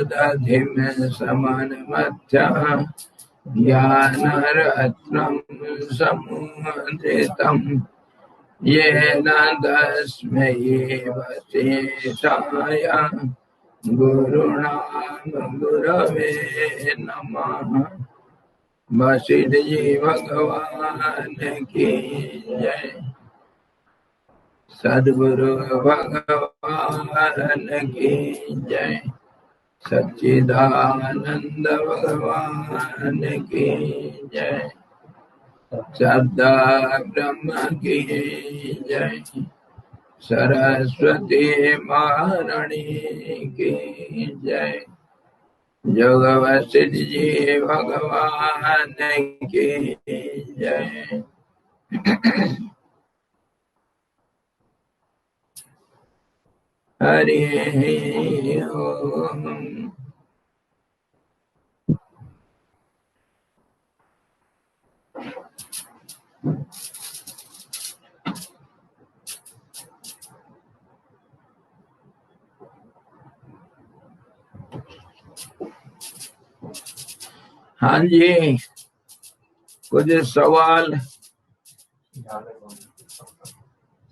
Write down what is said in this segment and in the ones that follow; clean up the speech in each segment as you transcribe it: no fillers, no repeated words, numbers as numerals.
दधि में समान मध्य ज्ञानरत्नं समुद्रितम् येन तस्मै वसिष्ठाय गुरुवे नमः। वशिष्ठ जी भगवान की जय। सद्गुरु भगवान की जय। सच्चिदानंद भगवान की जय। सदा ब्रह्म की जय। सरस्वती महारानी की जय। जोग वशिष्ठ जी भगवान की जय। हरि ओम। हाँ जी, कुछ सवाल?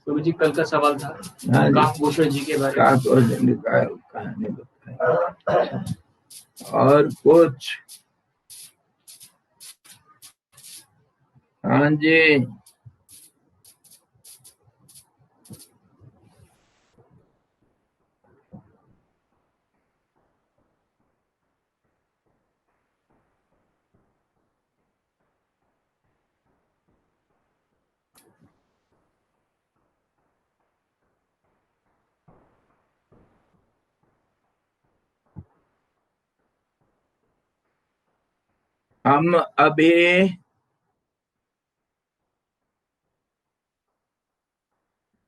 प्रभु जी कल का सवाल था काकभूषण जी के बारे में। काकभूषण का कहानी बताए और कुछ? हाँ जी, हम अभी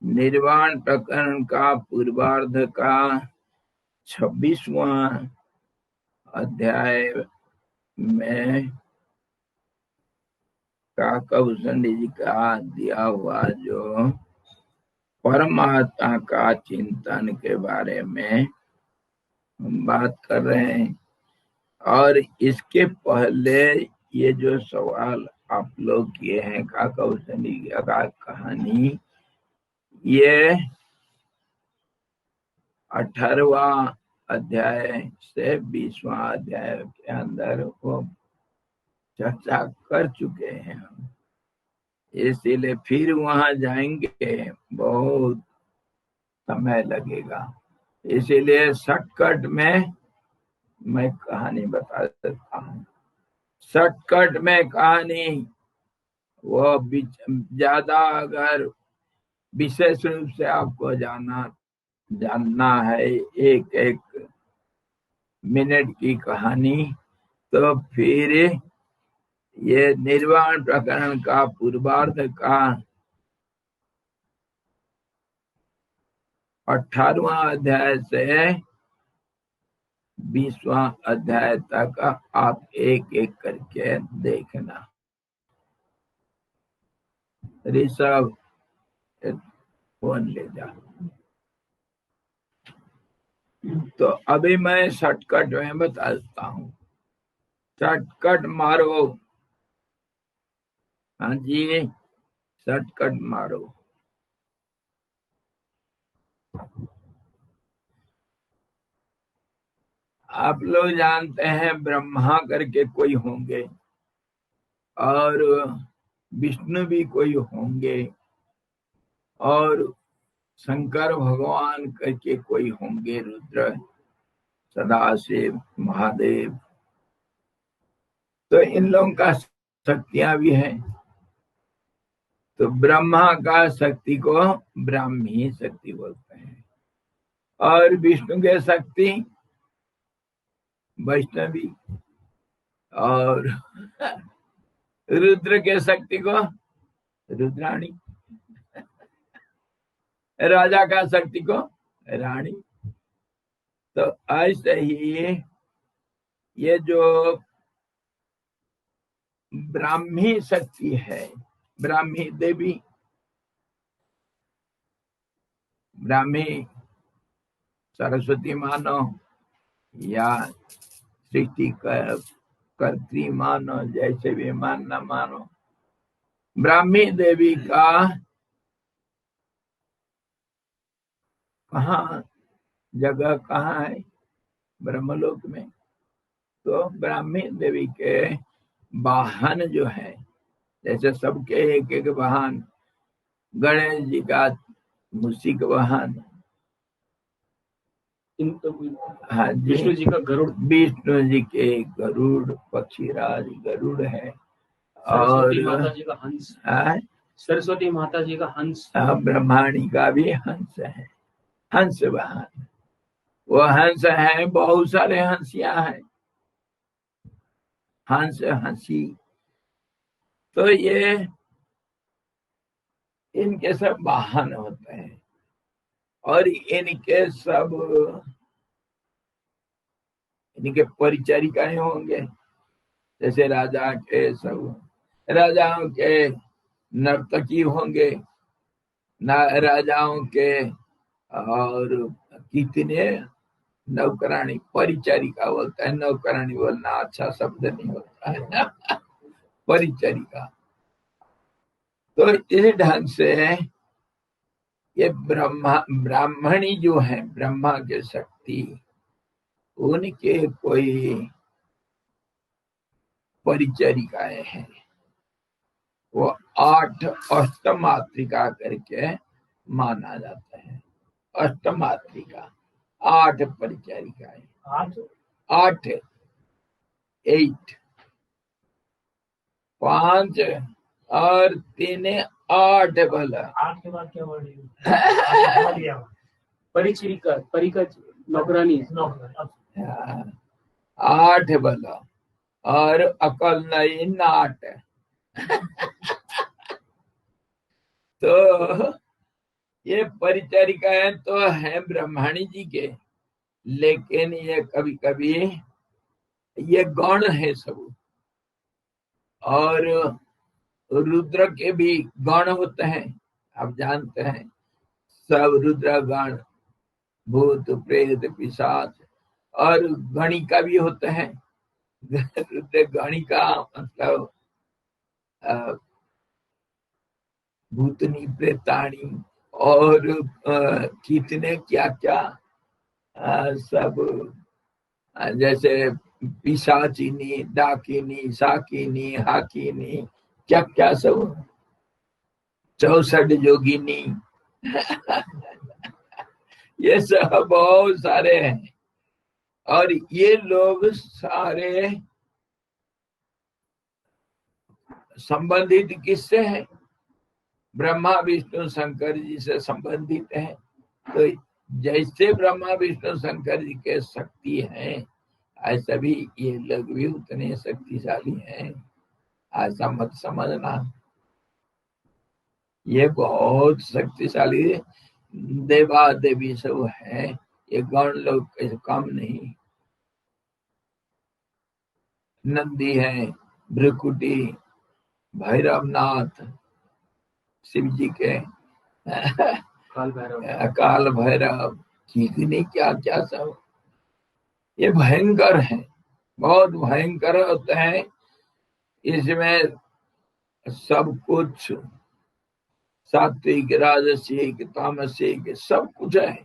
निर्वाण प्रकरण का पूर्वार्ध का 26वां अध्याय में काकभूषण जी का दिया हुआ जो परमात्मा का चिंतन के बारे में हम बात कर रहे हैं। और इसके पहले ये जो सवाल आप लोग किए हैं काकभूषण जी का कहानी, ये 18वां अध्याय से 20वां अध्याय के अंदर वो चर्चा कर चुके हैं हम, इसीलिए फिर वहां जाएंगे बहुत समय लगेगा। इसीलिए शॉर्टकट में मैं कहानी बता देता हूँ। शॉर्टकट में कहानी वो ज्यादा अगर विशेष रूप से आपको जानना है एक एक मिनट की कहानी, तो फिर ये निर्वाण प्रकरण का पूर्वार्ध का 18वां अध्याय से 20वां अध्याय तक आप एक एक करके देखना। ऋषभ फोन ले जा। तो अभी मैं शॉर्टकट में बता देता हूँ। शॉर्टकट मारो। हाँ जी, शॉर्टकट मारो। आप लोग जानते हैं ब्रह्मा करके कोई होंगे और विष्णु भी कोई होंगे और शंकर भगवान करके कोई होंगे, रुद्र, सदाशिव, महादेव। तो इन लोगों का शक्तियां भी हैं। तो ब्रह्मा का शक्ति को ब्राह्मी शक्ति बोलते हैं और विष्णु के शक्ति वैष्णवी और रुद्र के शक्ति को रुद्राणी, राजा का शक्ति को रानी। तो ऐसे ही ये जो ब्राह्मी शक्ति है, ब्राह्मी देवी, ब्राह्मी सरस्वती मानो, या सृष्टि कर्त्री मानो, जैसे भी मानना मानो। ब्राह्मी देवी का जगह कहाँ है? ब्रह्मलोक में। तो ब्राह्मी देवी के वाहन जो है, जैसे सबके एक एक वाहन, गणेश जी का मूषिक वाहन, हाँ जी, विष्णु जी का गरुड़, विष्णु जी के गरुड़, पक्षीराज गरुड़ है। सरस्वती माता जी का हंस, सरस्वती माता जी का हंस, ब्रह्माणी का भी हंस है, हंस वाहन। वो हंस है, बहुत सारे हंसियां हैं, हंस हंसी। तो ये इनके सब वाहन होते हैं और इनके परिचारिकाएं होंगे। जैसे राजा के राजाओं के नर्तकी होंगे, राजाओं के, और कितने नौकरानी, परिचारिका बोलता है, नौकरानी बोलना अच्छा शब्द नहीं होता है परिचारिका। तो इस ढंग से ये ब्राह्मणी जो है, ब्रह्मा के शक्ति, उनके कोई परिचारिकाएं हैं। वो 8 अष्टमात्रिका करके माना जाता है। अष्टमात्रिका 8 परिचारिकाएं, 8 8 5 और 3 8 बोला। 8 के बाद क्या वर्ड है? परिचारिका, परिका नौकरानी, 8 बोला और अकल नहीं, नाट। तो ये परिचारिकाएं तो है ब्रह्माणी जी के, लेकिन ये कभी कभी ये गण है सब। और रुद्र के भी गण होते हैं, आप जानते हैं, सब रुद्र गण, भूत प्रेत पिशाच, और गणिका भी होते हैं। रुद्र गणिका मतलब भूतनी प्रेताणी और कितने क्या क्या सब, जैसे पिशाचिनी, डाकिनी, साकिनी, हाकिनी, क्या क्या सब, 64 जोगिनी ये सब बहुत सारे हैं। और ये लोग सारे संबंधित किससे हैं? ब्रह्मा विष्णु शंकर जी से संबंधित है। तो जैसे ब्रह्मा विष्णु शंकर जी के शक्ति हैं, ऐसा भी ये लोग भी उतने शक्तिशाली हैं, ऐसा मत समझना। ये बहुत शक्तिशाली देवा देवी सब है, ये गण लोग कम नहीं। नंदी है, भृकुटी, भैरवनाथ, शिव जी के काल भैरव, कितने क्या क्या सब, ये भयंकर है, बहुत भयंकर होते हैं। इसमें सब कुछ सात्विक, राजसिक, तामसिक सब कुछ है,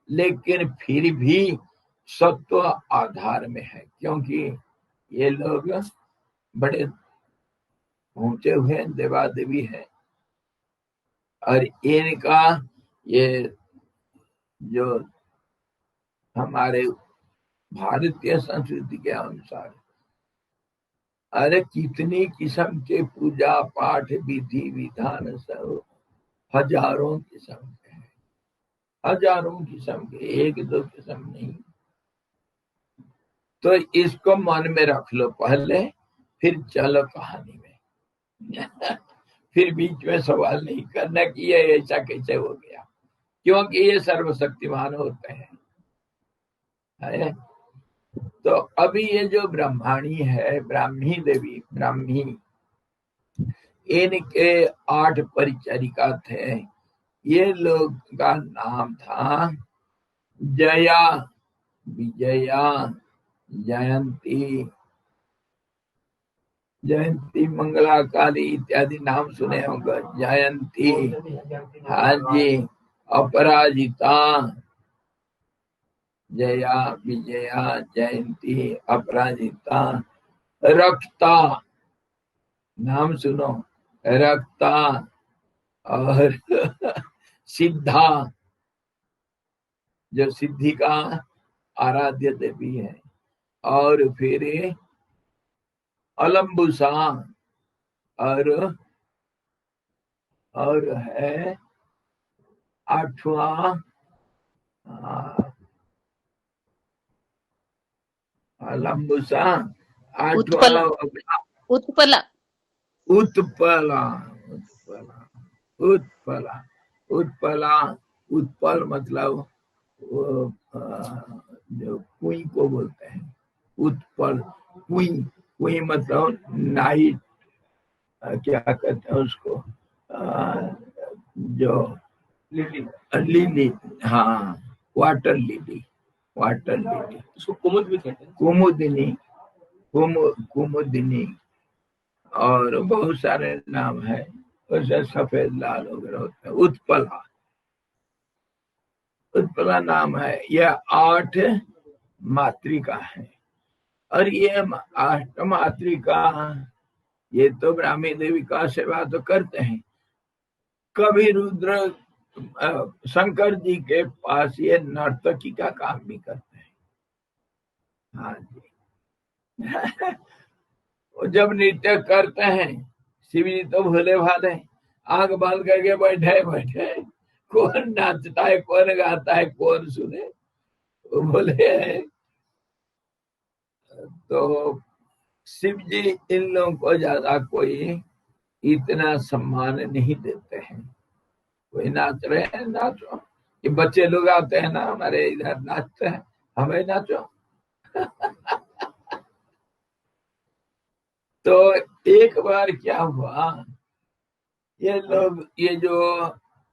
लेकिन फिर भी सत्व आधार में है, क्योंकि ये लोग बड़े ऊंचे हुए देवा देवी है। और इनका ये जो हमारे भारतीय संस्कृति के अनुसार, अरे कितनी किस्म के पूजा पाठ विधि विधान सब, हजारों किस्म के हैं, हजारों किस्म के, एक दो किस्म नहीं। तो इसको मन में रख लो पहले, फिर चलो कहानी में फिर बीच में सवाल नहीं करना कि ये ऐसा कैसे हो गया, क्योंकि ये सर्वशक्तिमान होते हैं। तो अभी ये जो ब्रह्माणी है, ब्राह्मी देवी, ब्राह्मी, इनके 8 परिचारिका थे। ये लोग का नाम था जया, विजया, जयंती, जयंती, मंगला, काली इत्यादि नाम सुने होंगे। जयंती, हाँ जी, अपराजिता, जया, विजया, जयंती, अपराजिता, रक्ता, नाम सुनो, रक्ता, और सिद्धा, जो सिद्धि का आराध्य देवी है। और फिर अलम्बुसा, और है आठवां अलम्बुसा, उत्पला, आठवां उत्पला, उत्पला, उत्पला, उत्पला, उत्पला, उत्पल मतलब वो जो कुई को बोलते हैं, उत्पल, कुई, कुई मतलब नाइट, क्या कहते हैं उसको, जो लिली, लिली, हाँ, वाटर लिली, वाटर लिली, उसको कुमुद भी कहते हैं। कुमुदिनी, कुमुदिनी, और बहुत सारे नाम है, वैसे सफेद लाल वगैरह होते हैं। उत्पला, उत्पला नाम है। यह 8 मातृका है। और ये 8 मातृका, ये तो ब्राह्मी देवी का सेवा तो करते हैं। कभी रुद्र शंकर जी के पास ये नर्तकी का काम भी करते हैं। हाँ जी। वो जब नृत्य करते हैं, शिव जी तो भोले भाले, आंख बंद करके बैठे बैठे, कौन नाचता है, कौन गाता है, कौन सुने, वो बोले हैं। तो शिव जी इन लोगों को ज्यादा कोई इतना सम्मान नहीं देते हैं। कोई नाच रहे हैं, नाचो। ये बच्चे लोग आते हैं ना हमारे इधर, नाचते हैं, हमें नाचो। तो एक बार क्या हुआ, ये लोग, ये जो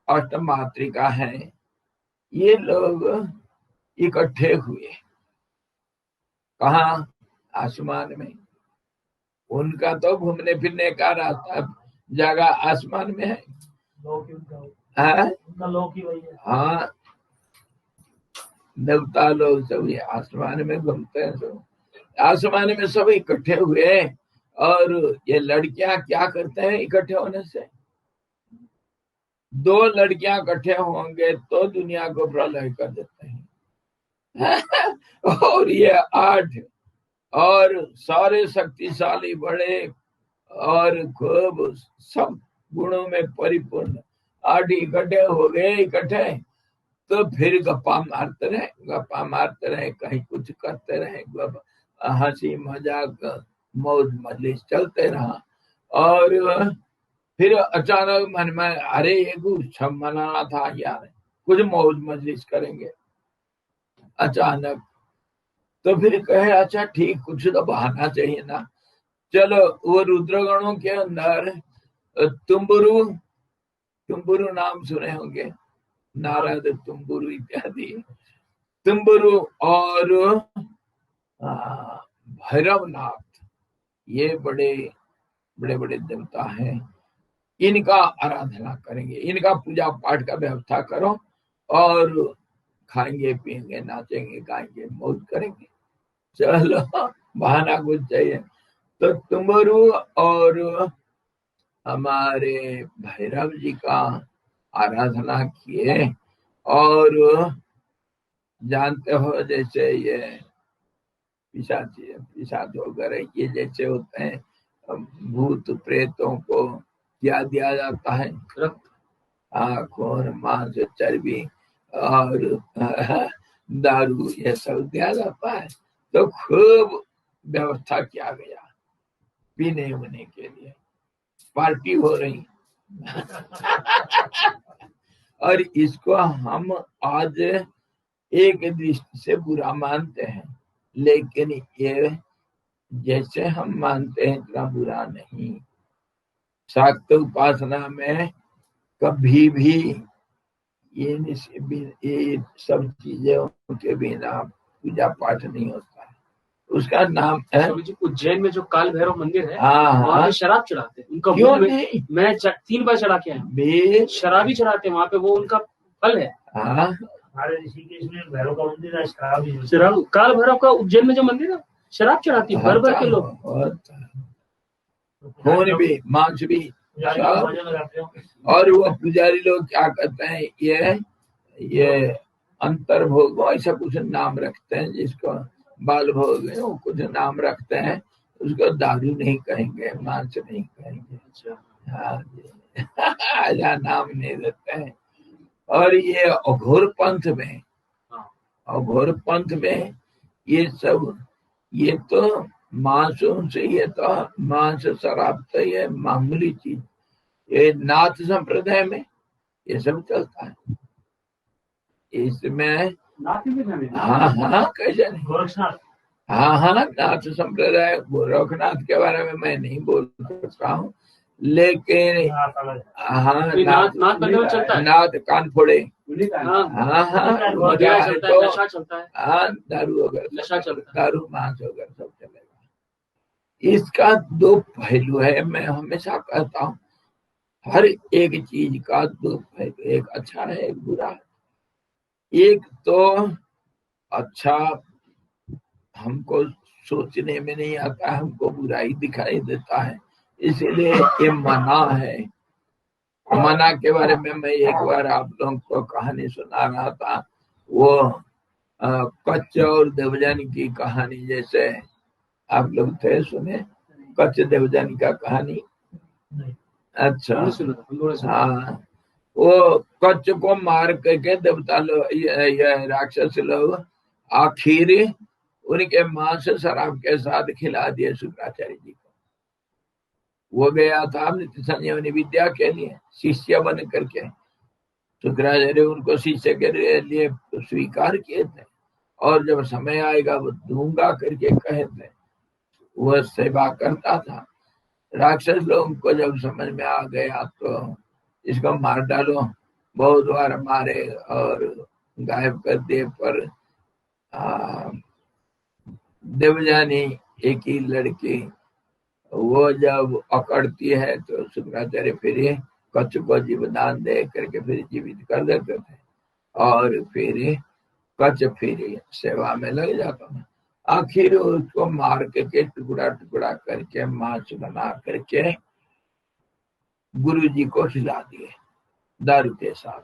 अष्टमातृका है, ये लोग इकट्ठे हुए कहा, आसमान में। उनका तो घूमने फिरने का रास्ता, जगह आसमान में है। हाँ, देवता लोग सभी आसमान में घूमते हैं। सब आसमान में सब इकट्ठे हुए। और ये लड़कियां क्या करते हैं इकट्ठे होने से, 2 लड़कियां इकट्ठे होंगे तो दुनिया को प्रलय कर देते हैं। और ये 8 और सारे शक्तिशाली, बड़े और खूब सब गुणों में परिपूर्ण 8 इकट्ठे हो गए। इकट्ठे तो फिर गप्पा मारते रहे, कहीं कुछ करते रहे, हंसी मजाक मौज मजलिस चलते रहा। और फिर अचानक मन में, अरे ये उत्सव मनाना था यार, कुछ मौज मजलिस करेंगे। अचानक तो फिर कहे, अच्छा ठीक, कुछ तो बहाना चाहिए ना। चलो, वो रुद्रगणों के अंदर तुम्बुरु, तुम्बुरु नाम सुने होंगे, नारद, तुम्बुरु इत्यादि। तुम्बुरु और भैरवनाथ, ये बड़े बड़े बड़े देवता हैं। इनका आराधना करेंगे, इनका पूजा पाठ का व्यवस्था करो, और खाएंगे पिएंगे, नाचेंगे गाएंगे, मौज करेंगे। चलो, बहाना कुछ चाहिए। तो तुम्बुरु और हमारे भैरव जी का आराधना किए। और जानते हो, जैसे ये पिशाच वगैरह ये जैसे होते हैं, भूत प्रेतों को क्या दिया जाता है, खून, मांस, चर्बी और दारू, ये सब दिया जाता है। तो खूब व्यवस्था किया गया पीने होने के लिए, पार्टी हो रही। और इसको हम आज एक दृष्टि से बुरा मानते हैं, लेकिन ये जैसे हम मानते हैं इतना बुरा नहीं। शाक्त उपासना में कभी भी ये सब चीजें के बिना पूजा पाठ नहीं होता है। उसका नाम है। स्वामी जी उज्जैन में जो काल भैरव मंदिर है हाँ वहाँ हाँ, पे शराब चढ़ाते हैं उनका क्यों मुंह में। नहीं? मैं 3 बार चढ़ा के आया हूँ। बे शराबी चढ़ाते हैं वहाँ पे, वो उनका फल है। हाँ, हमारे ऋषिकेश में भैरव का मंदिर है, शराब ही शराब, काल भैरव का उज्जैन में जो मंदिर है, शराब चढ़ाती है भर भर के लोग। खून भी, मांस भी, सब। मजे में रहते हो। और वो पुजारी लोग क्या करते हैं, ये अंतर्भोग ऐसा कुछ नाम रखते हैं, जिसको बाल भोग है, वो कुछ नाम रखते हैं। उसको दारू नहीं कहेंगे, मांस नहीं कहेंगे। हाँ जी, ऐसा नाम नहीं देते हैं। और ये अघोर पंथ में, अघोर पंथ में ये सब, ये तो मांसों से, ये तो मांस शराब तो ये मामूली चीज। ये नाथ संप्रदाय में ये सब चलता है। इसमें हाँ हाँ, कैसे नहीं। गोरक्षनाथ हाँ हाँ, नाथ संप्रदाय, गोरखनाथ के बारे में मैं नहीं बोल सकता हूँ, लेकिन हाँ, नाथ बंदे में चलता है। नाथ कान फोड़े, हाँ हाँ हाँ, मदिरा चलता है, नशा चलता है। हाँ, दारू वगैरह नशा चलता है, दारू मांस वगैरह सब चलेगा। इसका दो पहलू है, मैं हमेशा कहता हूँ, हर एक चीज का दो पहलू, एक अच्छा है, एक बुरा है। एक तो अच्छा हमको सोचने में नहीं आता, हमको बुराई दिखाई देता है, इसीलिए ये मना है। मना के बारे में मैं एक बार आप लोगों को कहानी सुना रहा था, वो कच्च और देवजानी की कहानी, जैसे आप लोग थे सुने कच्च देवजानी का कहानी? अच्छा हाँ, वो कच्च को मार करके देवता लोग, राक्षस लोग आखिर उनके मांस शराब के साथ खिला दिए शुक्राचार्य जी को। वो गया था नित्य संजीवनी विद्या के लिए शिष्य बन करके, शुक्राचार्य उनको शिष्य के लिए स्वीकार किए थे, और जब समय आएगा वो दूंगा करके कहे थे। वह सेवा करता था। राक्षस लोगों को जब समझ में आ गया तो इसको मार डालो, बहुत बार मारे और गायब कर दिए। पर देवजानी एक ही लड़की, वो जब अकड़ती है तो शुक्राचार्य फिर कच्छ को जीवदान दे करके फिर जीवित कर देते थे, और फिर कच्छ फिर सेवा में लग जाता था। आखिर उसको मार करके टुकड़ा टुकड़ा करके मांस बना करके गुरु जी को खिला दिए दारू के साथ।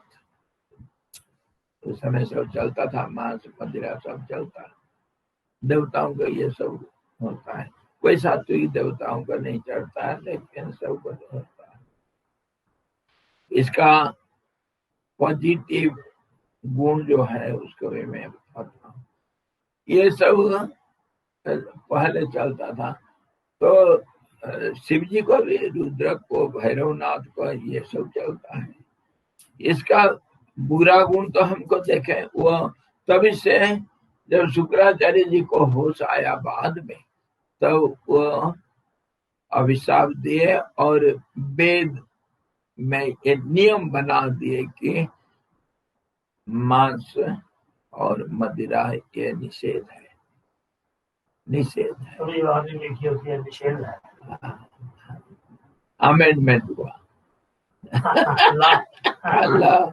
उस समय सब चलता था, मांस मदिरा सब चलता। देवताओं का ये सब होता है, कोई सात्विक देवताओं का नहीं चढ़ता है, लेकिन सब कुछ होता है। इसका पॉजिटिव गुण जो है उसको भी मैं बताता हूँ। ये सब पहले चलता था, तो शिव जी को भी, रुद्र को, भैरवनाथ को, ये सब चलता है। इसका बुरा गुण तो हमको देखें, वो तभी से जब शुक्राचार्य जी को होश आया बाद में, तब वो अभिशाप दिए और वेद में एक नियम बना दिए कि मांस और मदिरा ये निषेध है, निषेध है, निषेध है। अमेंडमेंट हुआ। अल्लाह।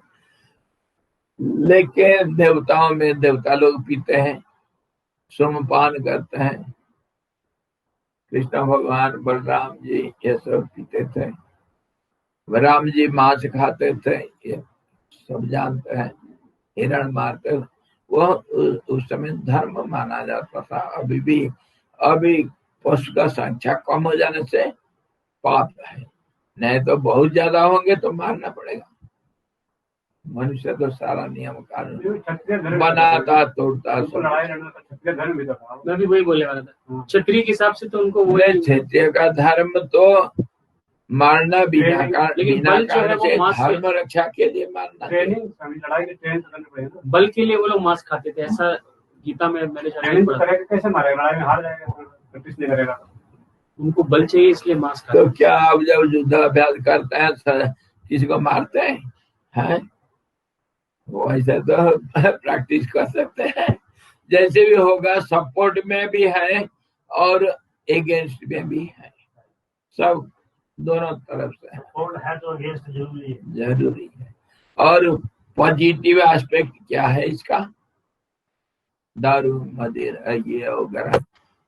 लेकिन देवताओं में देवता लोग पीते हैं, सोमपान करते हैं। कृष्ण भगवान, बलराम जी ये सब पीते थे। राम जी मांस खाते थे, ये सब जानते हैं। हिरण मारते, वो उस समय धर्म माना जाता था। अभी भी, अभी पशु का संख्या कम हो जाने से पाप है, नहीं तो बहुत ज्यादा होंगे तो मारना पड़ेगा। मनुष्य तो सारा नियम कानून बनाता तोड़ता सब। मैं भी वही बोलने वाला था, क्षत्रिय के हिसाब से तो उनको वो क्षत्रिय का धर्म तो मारना बिना कारण से, धर्म रक्षा के लिए मारना। बल के लिए वो लोग मांस खाते थे, ऐसा गीता में मैंने कैसे मारेगा? लड़ाई में हार जाएगा, प्रैक्टिस नहीं करेगा। उनको बल चाहिए इसलिए मांस खाते। तो क्या आप जब युद्धाभ्यास करते हैं किसी को मारते हैं? वो ऐसा तो प्रैक्टिस कर सकते हैं, जैसे भी होगा, सपोर्ट में भी है और एगेंस्ट में भी है, सब दोनों तरफ से है, सपोर्ट है तो अगेंस्ट जरूरी है। जरूरी है। और पॉजिटिव एस्पेक्ट क्या है इसका? दारू मदिरा ये वगैरह,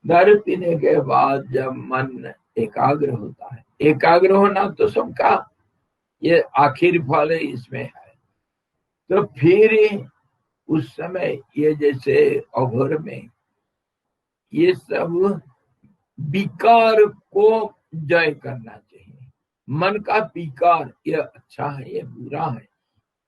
दारू पीने के बाद जब मन एकाग्र होता है, एकाग्र होना तो सबका ये आखिरी फल इसमें है, तो फिर उस समय ये जैसे अघोर में ये सब विकार को जय करना चाहिए। मन का विकार, ये अच्छा है ये बुरा है,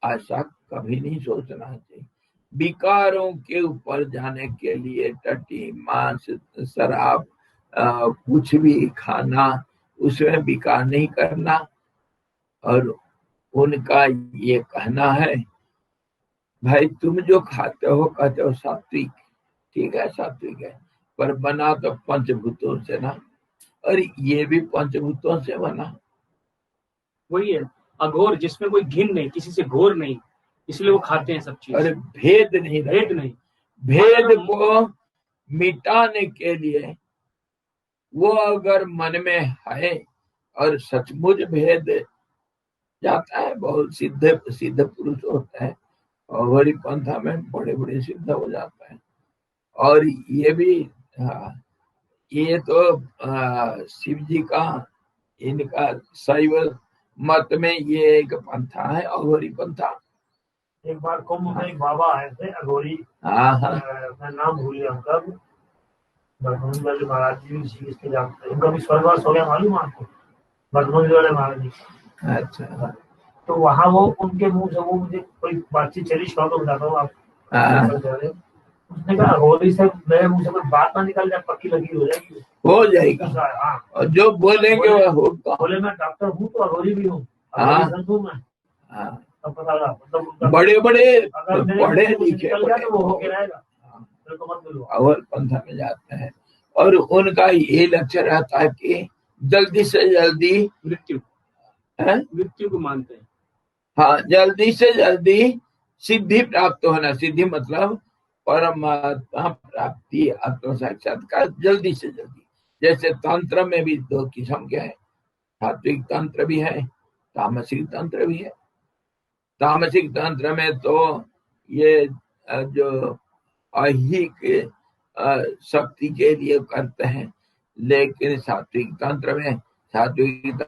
ऐसा कभी नहीं सोचना चाहिए। विकारों के ऊपर जाने के लिए टट्टी, मांस, शराब, कुछ भी खाना, उसमें विकार नहीं करना। और उनका ये कहना है, भाई तुम जो खाते हो कहते हो सात्विक, ठीक है सात्विक है, पर बना तो पंचभूतों से ना, और ये भी पंचभूतों से बना। वही है अघोर, जिसमें कोई घिन नहीं, किसी से घोर नहीं, इसलिए वो खाते हैं सब चीज। और भेद नहीं, भेद नहीं, भेद को मिटाने के लिए वो अगर मन में है और सचमुच भेद जाता है, बहुत सिद्ध पुरुष होता है और हरि पंथा में बड़े बड़े सिद्ध हो जाता है। और ये भी ये तो शिव जी का, इनका शैव मत में ये एक पंथा है, अघोरी पंथा। एक बार कुंभ में एक बाबा आए थे अघोरी, मैं नाम भूल गया उनका, बरहमन वाले महाराज जी भी इसके जानते हैं, उनका भी स्वर्गवास हो गया मालूम आपको, बरहमन वाले महाराज जी। अच्छा, तो वहाँ वो उनके मुंह से, वो मुझे कोई बातचीत चली, शौक बताता हूँ आप। उसने कहा अघोरी से मेरे मुंह से कोई बात ना निकल जाए, पक्की लगी हो जाएगी, हो जाएगा। हाँ, और जो बोलेंगे वह होगा। बोले मैं डॉक्टर हूँ तो अघोरी भी हूँ, मैं बड़े बड़े पढ़े लिखे वो होके रहेगा, और पंथा में जाते हैं, और उनका ये लक्ष्य रहता है कि जल्दी से जल्दी मृत्यु को मानते हैं। हाँ, जल्दी से जल्दी सिद्धि प्राप्त होना। सिद्धि मतलब परमात्मा प्राप्ति, आत्म साक्षात्कार जल्दी से जल्दी। जैसे तंत्र में भी दो किस्म के हैं, सात्विक तंत्र भी है, तामसिक तंत्र भी है। तामसिक तंत्र में तो ये जो ऐहिक शक्ति के लिए करते हैं, लेकिन सात्विक तंत्र में, सात्विक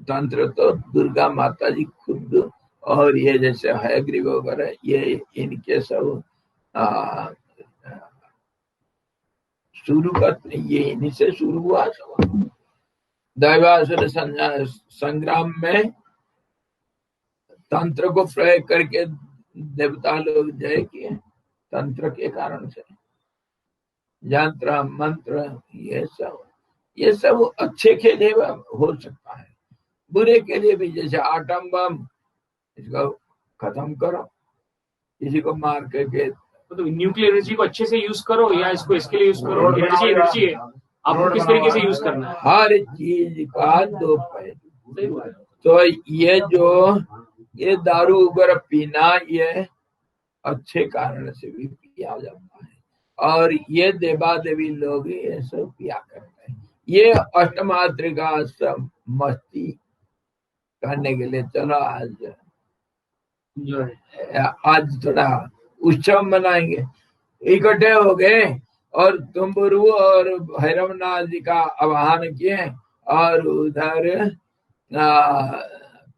तंत्र तो दुर्गा माता जी खुद, और ये जैसे हयग्रीव वगैरह, ये इनके सब शुरू करते, ये इन्हीं से शुरू हुआ सब। दैवासुर संग्राम में तंत्र को प्रयोग करके देवता लोग जय किए, तंत्र के कारण से। यंत्र मंत्र ये सब अच्छे के लिए हो सकता है, बुरे के लिए भी। जैसे आटम बम, इसको खत्म करो, किसी को मार करके, तो न्यूक्लियर एनर्जी को अच्छे से यूज करो या इसको इसके लिए यूज करो। एनर्जी है, आपको किस तरीके से यूज करना है। हर चीज का दो पहलू। तो ये दारू वगैरह पीना, ये अच्छे कारण से भी पिया जाता है, और ये देवा देवी लोग ये सब पिया करते हैं। ये अष्टमात्रिका सब मस्ती करने के लिए, चलो आज थोड़ा उत्सव मनाएंगे, इकट्ठे हो गए, और तुम्बुरु और भैरवनाथ जी का आवाहन किए, और उधर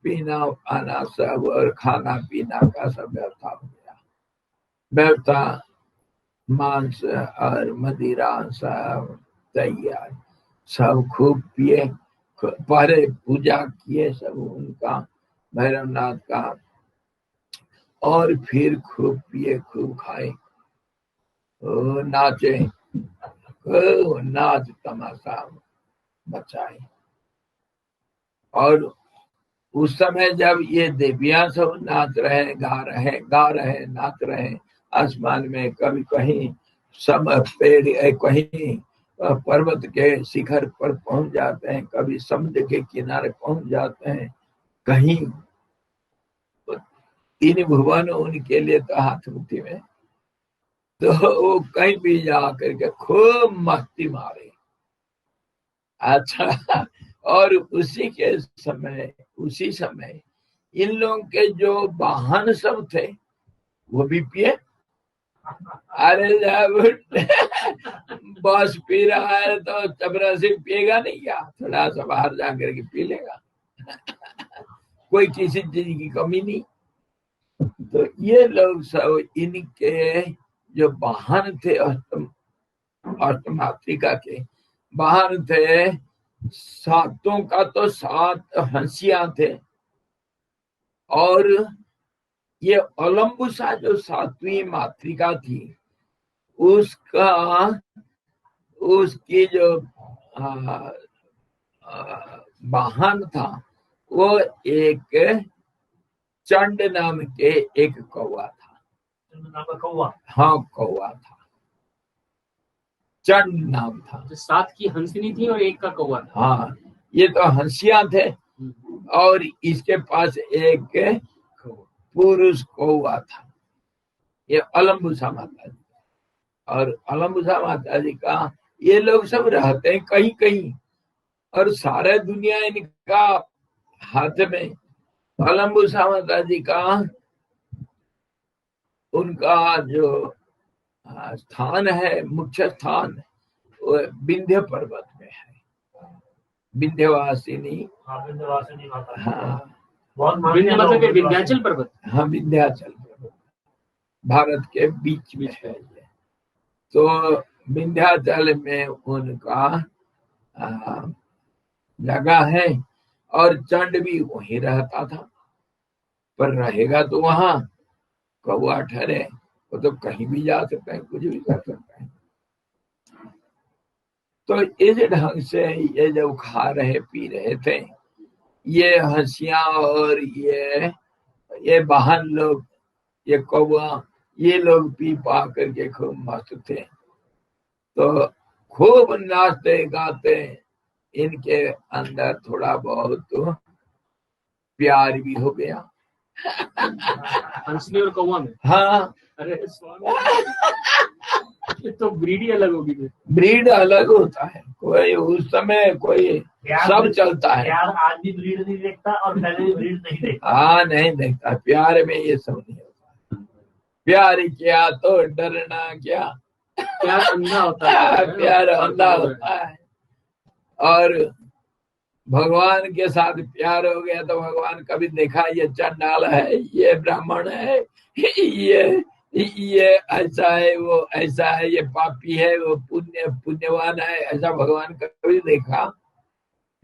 पीना पाना सब और खाना पीना का सब व्यवस्था हो गया। व्यवस्था, मांस और मदिरा सब तैयार, सब खूब पिए, पहले पूजा किए सब उनका, भैरवनाथ का, और फिर खूब पिए खूब खाए, नाचे, नाच तमाशा मचाए। और उस समय जब ये देवियां सब नाच रहे, गा रहे, नाच रहे आसमान में, कभी कहीं सब पेड़, कहीं पर्वत के शिखर पर पहुंच जाते हैं, कभी समुद्र के किनारे पहुंच जाते हैं, कहीं तीन भुवन उनके लिए तो हाथ मुट्ठी में। तो वो कहीं भी जा करके खूब मस्ती मारे। अच्छा, और उसी समय इन लोगों के जो वाहन सब थे वो भी पिए। अरे जब बस पी रहा है तो चपरासी पिएगा नहीं क्या? थोड़ा सा बाहर जाकर के पी लेगा। कोई किसी चीज की कमी नहीं। तो ये लोग सब इनके जो वाहन थे अष्टमातृका के वाहन थे, सातों का तो 7 हंसियां थे। और ये अलम्बुसा जो 7वीं मातृका थी उसकी जो वाहन था वो एक चंड नाम के एक कौवा था। कौवा? हाँ, कौवा था, चंड नाम था। 7 की हंसनी थी और 1 का कौवा था। हाँ, ये तो हंसियां थे और इसके पास एक पुरुष कौवा था। ये अलम्बुसा माता जी। और अलम्बुसा माता जी का ये लोग सब रहते हैं कहीं कहीं, और सारे दुनिया इनका हाथ में। अलम्बुसा माता जी का उनका जो स्थान है, मुख्य स्थान, वो विंध्य पर्वत में है। विंध्यवासिनी। विंध्यवासिनी माता। हाँ, बहुत विंध्य मतलब कि विंध्याचल पर्वत। हाँ, विंध्याचल पर्वत भारत के बीच में है ये। तो विंध्याचल में उनका जगह है, और चंड भी वहीं रहता था। पर रहेगा तो वहां कौवा ठहरे, वो तो कहीं भी जा सकते हैं, कुछ भी कर सकते हैं। तो इस ढंग से ये जब खा रहे पी रहे थे, ये हंसियां और ये वाहन लोग, ये कौवा, ये लोग पी पा करके खूब मस्त थे। तो खूब नाचते गाते इनके अंदर थोड़ा बहुत प्यार भी हो गया। हंसनी और कौवा में? हाँ। अरे स्वामी, ये तो ब्रीड ही अलग होगी। ब्रीड अलग होता है, कोई उस समय कोई सब चलता है। प्यार आज भी ब्रीड नहीं देखता और पहले भी ब्रीड नहीं देखता। हाँ, नहीं देखता। प्यार में ये सब नहीं होता। प्यार क्या तो डरना क्या। प्यार अंधा होता है। प्यार अंधा होता है। और भगवान के साथ प्यार हो गया तो भगवान कभी देखा ये चंडाल है, ये ब्राह्मण है, ये ऐसा है, वो ऐसा है, ये पापी है, वो पुण्यवान है, ऐसा भगवान कभी देखा?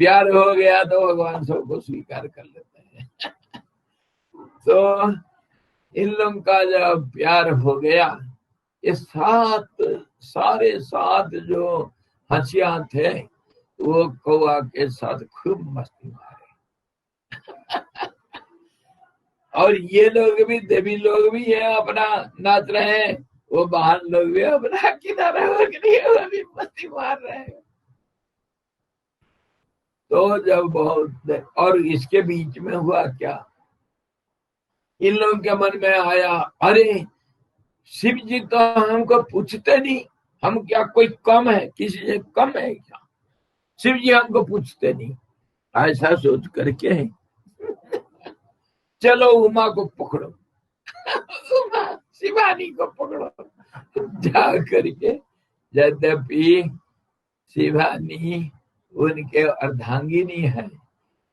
प्यार हो गया तो भगवान सबको स्वीकार कर लेते हैं। तो इन लोगों का जब प्यार हो गया, ये सारे 7 जो हंसियां थे वो कौवा के साथ खूब मस्ती मारे। और ये लोग भी, देवी लोग भी है अपना नाच रहे हैं, वो वाहन लोग भी अपना किनारे वो भी मस्ती मार रहे हैं। तो जब बहुत, और इसके बीच में हुआ क्या, इन लोगों के मन में आया, अरे शिव जी तो हमको पूछते नहीं, हम क्या कोई कम है, किसी से कम है क्या? शिव जी हमको पूछते नहीं। ऐसा सोच करके चलो उमा को पकड़ो, उमा शिवानी को पकड़ो। जा करके, यद्यपि शिवानी उनके अर्धांगिनी है,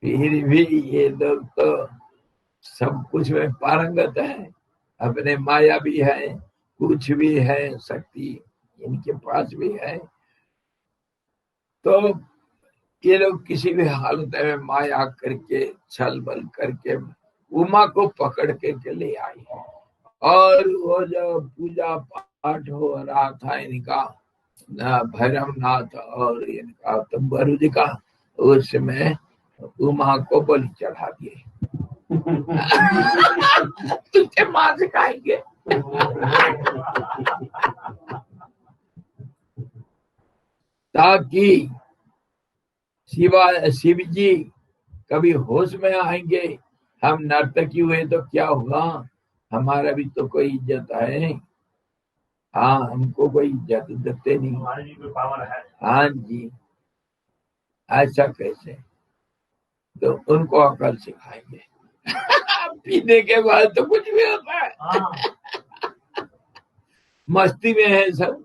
फिर भी ये लोग तो सब कुछ में पारंगत है, अपने माया भी है, कुछ भी है, शक्ति इनके पास भी है। तो ये लोग किसी भी हालत में माया करके, छल बल करके उमा को पकड़ के ले आई। और वो जो पूजा पाठ हो रहा था इनका, भैरवनाथ और इनका तंबरू जी का, उसमें उमा को बलि चढ़ा दिए। तुझे मां से खाएंगे। ताकि शिव जी कभी होश में आएंगे, हम नर्तकी हुए तो क्या हुआ, हमारा भी तो कोई इज्जत है। हाँ, हमको कोई इज्जत देते नहीं। हमारी भी कोई पावर है। हाँ जी, ऐसा कैसे? तो उनको अकल सिखाएंगे। पीने के बाद तो कुछ भी होता है। हाँ, मस्ती में है सब।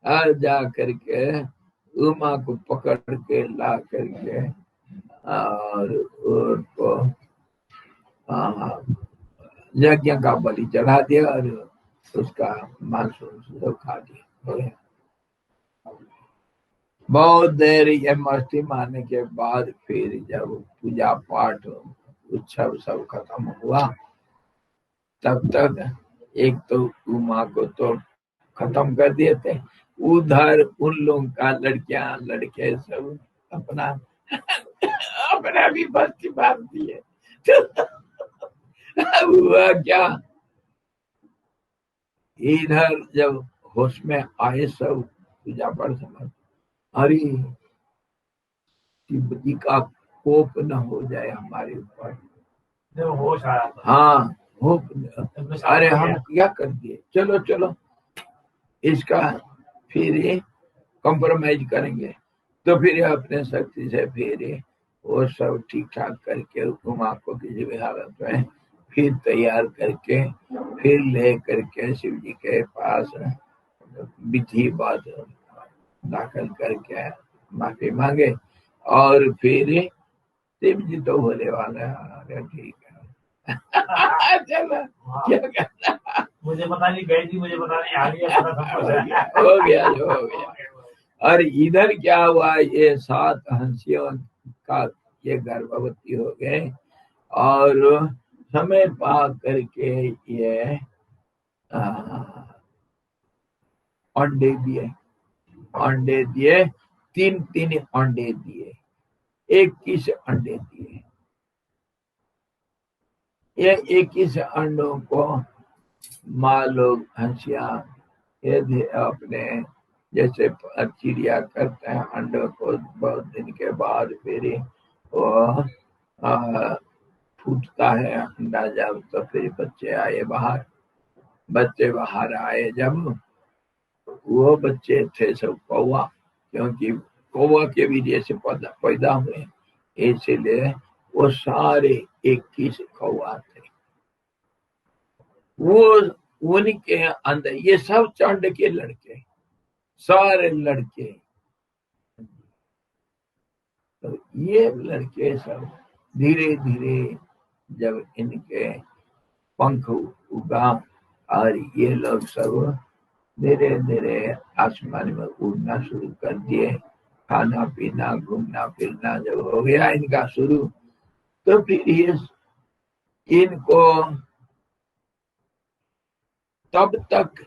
और जा करके उमा को पकड़ के ला करके और उनको यज्ञ का बलि चढ़ा दिया और उसका मांस सब खा दिया। बहुत देर ये मस्ती मारने के बाद फिर जब पूजा पाठ उत्सव सब खत्म हुआ, तब तक एक तो उमा को तो खत्म कर दिए थे, उधर उन लोगों का लड़कियां लड़के सब अपना अपना भी मस्ती मार दिए। हुआ क्या, इधर जब होश में आए सब पूजा पाठ समझ, अरे शिवजी का कोप न हो जाए हमारे ऊपर। जब होश आया था। हाँ, होप। अरे हम क्या कर दिए, चलो चलो इसका फिर कॉम्प्रोमाइज करेंगे। तो फिर अपने शक्ति से फिर वो सब ठीक ठाक करके उमा को किसी भी हालत में फिर तैयार करके फिर ले करके शिव जी के पास विधि बात दाखिल करके माफी मांगे और फिर शिव जी तो होने वाले हैं। ठीक है। चलो क्या करना, मुझे पता नहीं गई थी, मुझे पता नहीं आ गया, हो गया जो हो गया। और इधर क्या हुआ, ये 7 हंसियों का ये गर्भवती हो गए और समय पा करके ये अंडे दिए 3 अंडे दिए, 21 अंडे दिए। ये 21 अंडों को माँ लोग हंसिया ये अपने जैसे चिड़िया करते हैं अंडों को, बहुत दिन के बाद फिर वो फूटता है अंडा जब, तो फिर बच्चे बाहर आए जब, वो बच्चे थे सब कौवा, क्योंकि कौवा के वीर्य से पैदा हुए, इसलिए वो सारे 21 कौवा थे। वो उनके अंदर ये सब चंड के लड़के, सारे लड़के, तो ये लड़के सब धीरे धीरे जब इनके पंख उगा और ये लोग सब धीरे धीरे आसमान में उड़ना शुरू कर दिए, खाना पीना घूमना फिरना जब हो गया इनका शुरू, तो फिर ये इनको तब तक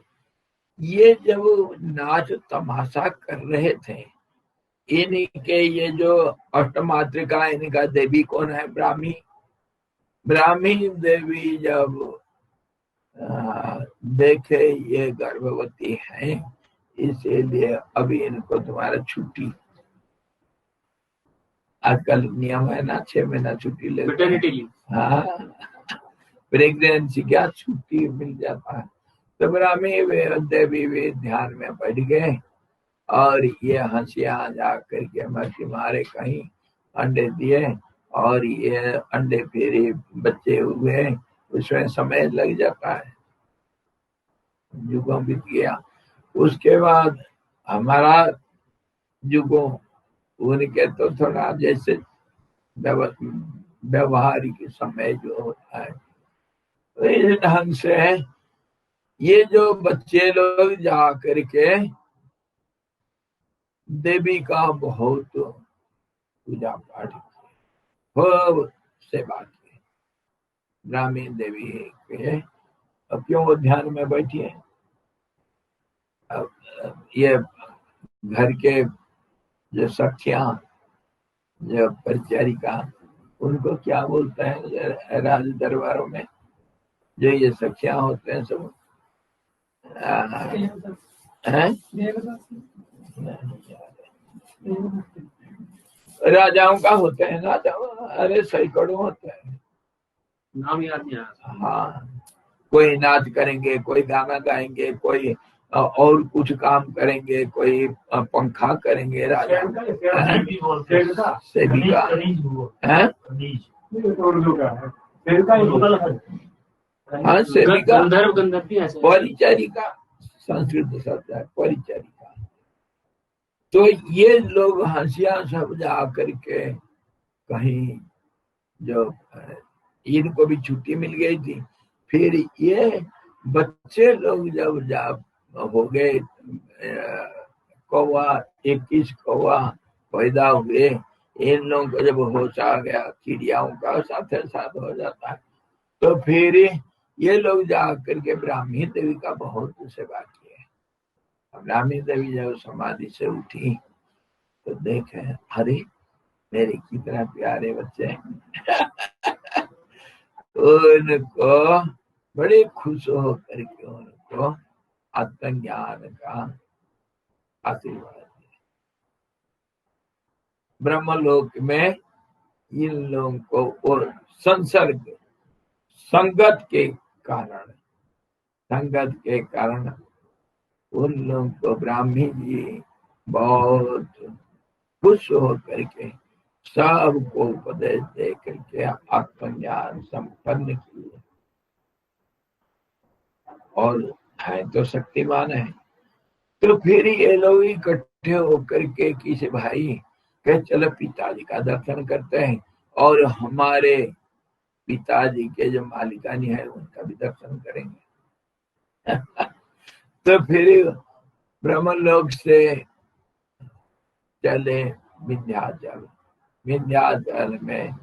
ये जब नाच तमाशा कर रहे थे, इनके ये जो अष्टमातृका इनका देवी कौन है, ब्राह्मी देवी जब देखे ये गर्भवती है, इसीलिए अभी इनको तुम्हारा छुट्टी, आजकल नियम है ना 6 महीना छुट्टी ले, हाँ प्रेगनेंसी क्या छुट्टी मिल जाता है। तो ब्राह्मी देवी भी ध्यान में बैठ गए और ये हंसिया जा करके मछली मारे कहीं अंडे दिए और ये अंडे फिर बच्चे हुए, उसमें समय लग जाता है, युगों बीत गया। उसके बाद हमारा युगों, उनके तो थोड़ा जैसे व्यवहारिक समय जो होता है, तो इस ढंग से ये जो बच्चे लोग जा करके देवी का बहुत पूजा पाठ खूब सेवा की, ग्रामीण देवी के। अब क्यों वो ध्यान में बैठी है, अब ये घर के जो सखियां, जो परिचारिका, उनको क्या बोलते हैं राज दरबारों में, जो ये सखियां होते हैं सब राजाओं का होते हैं, राजाओं अरे सैकड़ों होते हैं, नाम याद नहीं आ रहा। हाँ, कोई नाच करेंगे, कोई गाना गाएंगे, कोई और कुछ काम करेंगे, कोई पंखा करेंगे राजा सेविका है। उर्दू का है, सेविका ही हाँ सेविका, गंधर्व गंधर्व भी ऐसे परिचारिका संस्कृत शब्द है परिचारिका। तो ये लोग हंसिया सब जा करके कहीं, जो इनको भी छुट्टी मिल गई थी, फिर ये बच्चे लोग जब जा हो गए, कौवा 21 कौवा पैदा हुए, इन लोगों को जब होश आ गया, चिड़ियाओं का साथ साथ हो जाता है, तो फिर ये लोग जाकर के ब्राह्मी देवी का बहुत सेवा किए। ब्राह्मी देवी जब समाधि से उठी तो देखे, अरे मेरे कितना प्यारे बच्चे उनको बड़े खुश हो करके उनको आत्मज्ञान का आशीर्वाद दिया। ब्रह्मलोक में इन लोगों को और संसर्ग संगत के कारण उन लोगों को ब्राह्मी जी बहुत खुश हो करके सबको उपदेश दे करके आत्मज्ञान संपन्न किए। और है तो शक्तिमान है। तो फिर ये लोग इकट्ठे होकर के किसी भाई कहे चलो पिताजी का दर्शन करते हैं और हमारे पिताजी के जो मालिकानी है उनका भी दर्शन करेंगे। तो फिर ब्रह्मलोक से चले विंध्याचल। विंध्याचल में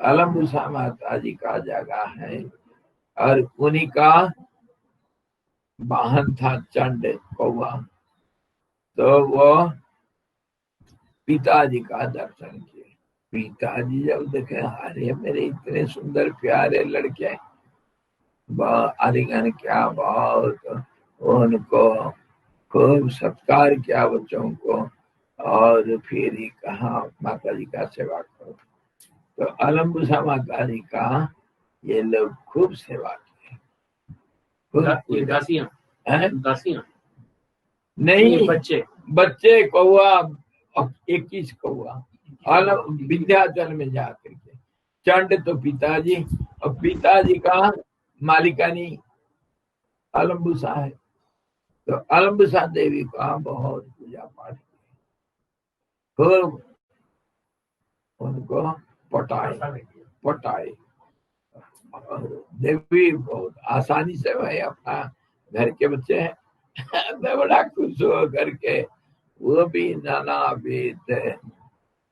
अलम्बुसा माता जी का जगह है और उन्हीं का वाहन था चंड कौवा। तो वो पिताजी का दर्शन किए। पिताजी जब देखे, अरे मेरे इतने सुंदर प्यारे लड़के, आलिंगन क्या, बहुत उनको खूब सत्कार किया बच्चों को, और फिर ही कहा माता जी का सेवा करो। तो अलम्बुसा माता जी का ये लोग खूब सेवा किए। दासियां नहीं, बच्चे कौवा 21 कौवा विंध्याचल में जाकर के। चंड तो पिताजी, और पिताजी का मालिकानी अलम्बुसा है। तो अलम्बुसा देवी का बहुत पूजा पाठ किया, खूब उनको पटाए। देवी बहुत आसानी से भाई अपना घर के बच्चे हैं मैं बड़ा खुश हो करके, वो भी नानाविध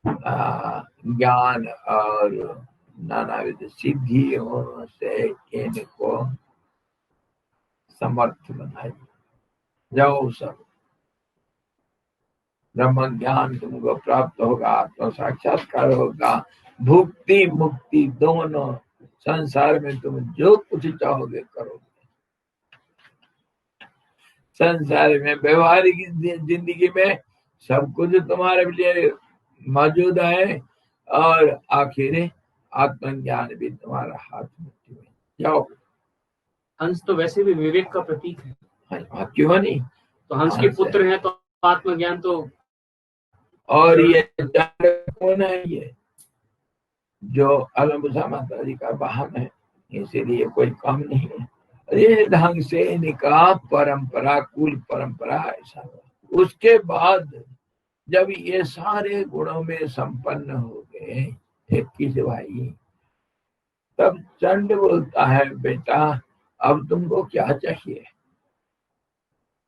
ज्ञान और नानाविध सिद्धियों से इनको समर्थ बनाई। जाओ सब ब्रह्म ज्ञान तुमको प्राप्त होगा, आत्म साक्षात्कार होगा, भुक्ति मुक्ति दोनों, संसार में तुम जो कुछ चाहोगे करोगे। संसार में व्यवहारिक जिंदगी में सब कुछ तुम्हारे लिए मौजूद है, और आखिर आत्मज्ञान भी तुम्हारा हाथ मुट्ठी में। जाओ। हंस तो वैसे भी विवेक का प्रतीक है। क्यों नहीं? तो हंस के पुत्र हैं तो आत्मज्ञान तो। और ये कौन है? ये जो अलम्बुसा माता जी का वाहन है, इसीलिए कोई काम नहीं है। ये ढंग से इनका परंपरा, कुल परंपरा ऐसा। उसके बाद जब ये सारे गुणों में संपन्न हो गए 21 भाई, तब चंड बोलता है, बेटा अब तुमको क्या चाहिए?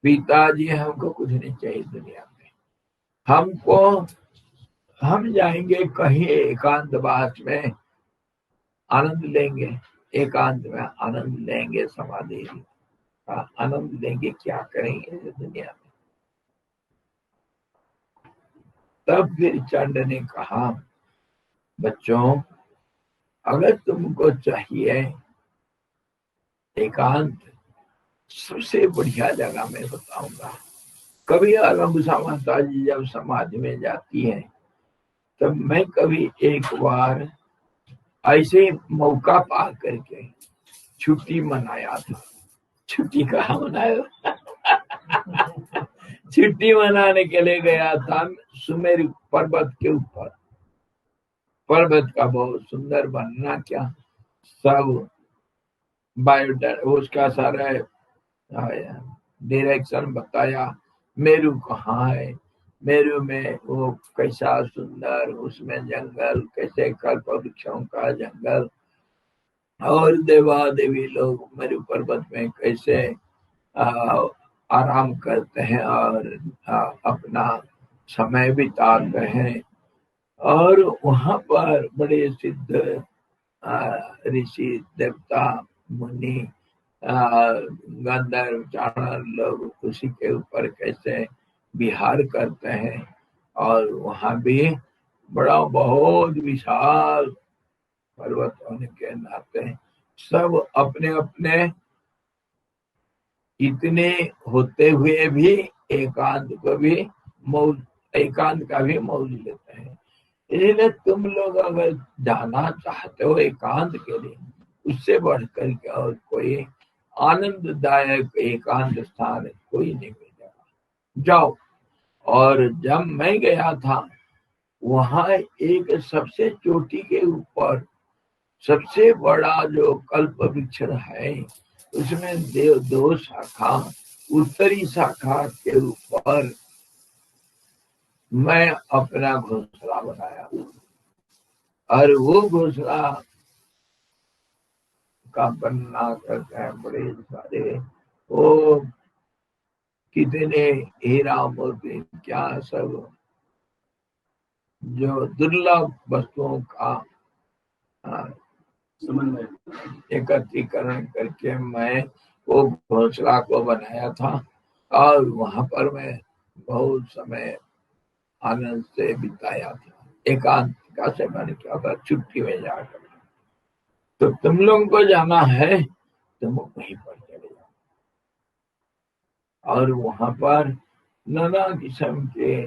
पिताजी हमको कुछ नहीं चाहिए दुनिया में, हम जाएंगे कहीं एकांतवास में, आनंद लेंगे, एकांत में आनंद लेंगे, समाधि का आनंद लेंगे, क्या करेंगे दुनिया में। तब फिर चंड ने कहा, बच्चों अगर तुमको चाहिए एकांत, सबसे बढ़िया जगह मैं बताऊंगा। कभी अलम्बुसा माता जी जब समाधि में जाती है, तब मैं कभी एक बार ऐसे मौका पा करके छुट्टी मनाया था। छुट्टी कहाँ मनाया छुट्टी मनाने के लिए गया था सुमेरु पर्वत के ऊपर। पर्वत का बहुत सुंदर बनना क्या सब बायोडाटा उसका सारा डायरेक्शन बताया। मेरू कहाँ है, मेरू में वो कैसा सुंदर, उसमें जंगल कैसे, कल्प वृक्षों का जंगल, और देवा देवी लोग मेरू पर्वत में कैसे आराम करते हैं और अपना समय बिताते हैं। और वहां पर बड़े सिद्ध ऋषि देवता मुनि गंधर्व चाणर लोग उसी के ऊपर कैसे विहार करते हैं। और वहां भी बड़ा बहुत विशाल पर्वत होने के नाते सब अपने अपने इतने होते हुए भी एकांत का भी मौज लेते हैं। इसलिए तुम लोग अगर जाना चाहते हो एकांत के लिए, उससे बढ़कर के और कोई आनंददायक एकांत स्थान कोई नहीं मिलेगा, जाओ। और जब मैं गया था वहां एक सबसे चोटी के ऊपर सबसे बड़ा जो कल्प वृक्ष है, उसमें दो शाखा, उत्तरी शाखा के ऊपर मैं अपना घोंसला बनाया। और वो घोंसला का बनना करते हैं बड़े सारे, वो कितने हीरा मोती क्या सब जो दुर्लभ वस्तुओं का एकत्रीकरण करके मैं वो घोंसला को बनाया था। और वहां पर मैं बहुत समय आनंद से बिताया था, एकांत का से मैंने क्या था छुट्टी में जाकर। तो तुम लोगों को जाना है तुम वहीं पर चले जाओ। और वहां पर नाना किस्म के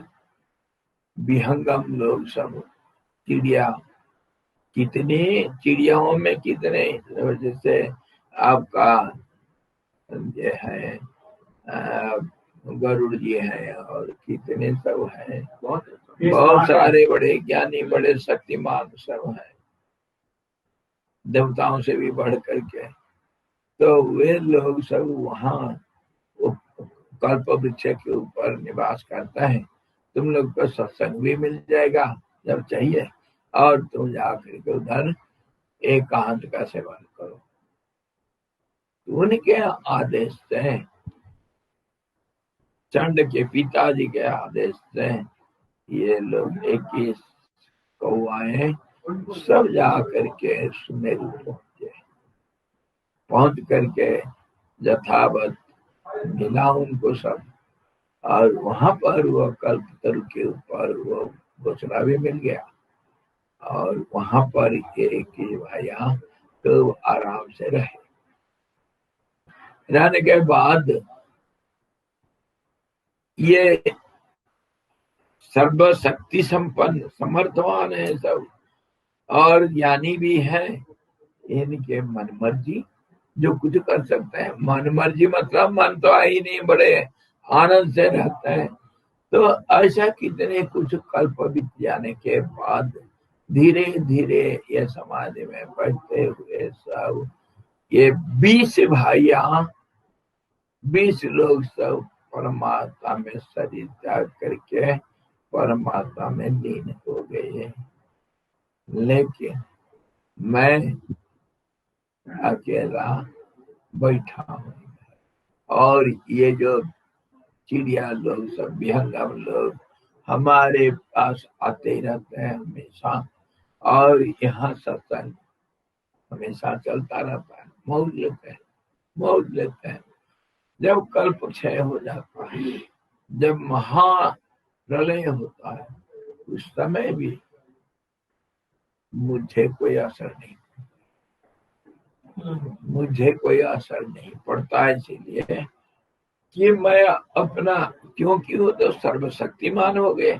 विहंगम लोग सब, चिड़िया, कितने चिड़ियाओं में कितने, जैसे आपका ये है गरुड़ जी है और कितने सब हैं, बहुत सारे बड़े ज्ञानी बड़े शक्तिमान सब हैं, देवताओं से भी बढ़ करके। तो वे लोग सब वहां कल्प वृक्ष के ऊपर निवास करता है। तुम लोग को सत्संग भी मिल जाएगा जब चाहिए, और तुम जाकर के उधर एकांत का सेवन करो। उनके आदेश से, चंड के पिताजी के आदेश से ये लोग 21 कौआएं सब जा करके सुमेरु पहुंच करके यथावत मिला उनको सब। और वहां पर वो कल्पतरु के ऊपर वो घोंसला भी मिल गया। और वहां पर एक भाइया तो आराम से रहे। रहने के बाद ये सर्वशक्ति संपन्न समर्थवान है सब, और ज्ञानी भी है। इनके मन मर्जी जो कुछ कर सकते हैं। मन मर्जी मतलब मन तो आई नहीं, बड़े आनंद से रहते हैं। तो ऐसा कितने कुछ कल्प बीत जाने के बाद धीरे धीरे ये समाधि में बैठते हुए सब ये 20 भाइया 20 लोग सब परमात्मा में शरीर त्याग करके परमात्मा में लीन हो गए। लेकिन मैं अकेला बैठा हूँ। और ये जो चिड़िया लोग सब विहंगम लोग हमारे पास आते रहते हैं हमेशा, और यहाँ सत्संग हमेशा चलता रहता है। मौज लेते हैं। जब कल्प क्षय हो जाता है, जब महाप्रलय होता है, उस समय भी मुझे कोई असर नहीं पड़ता है। इसीलिए कि मैं अपना, क्योंकि वो तो सर्वशक्तिमान हो गए,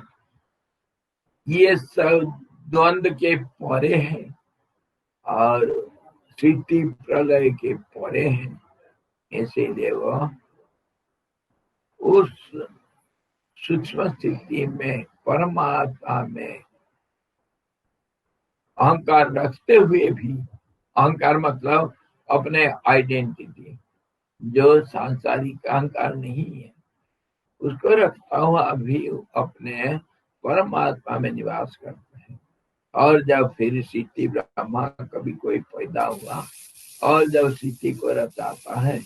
ये सब द्वंद के परे हैं और सृष्टि प्रलय के परे हैं। इसीलिए उस सूक्ष्म स्थिति में परमात्मा में अहंकार रखते हुए भी, अहंकार मतलब अपने आइडेंटिटी, जो सांसारिक अहंकार नहीं है, उसको रखता हुआ भी अपने परमात्मा में निवास करते हैं। और जब फिर सिद्धि ब्रह्मा कभी कोई पैदा हुआ और जब सिद्धि को रचाता है,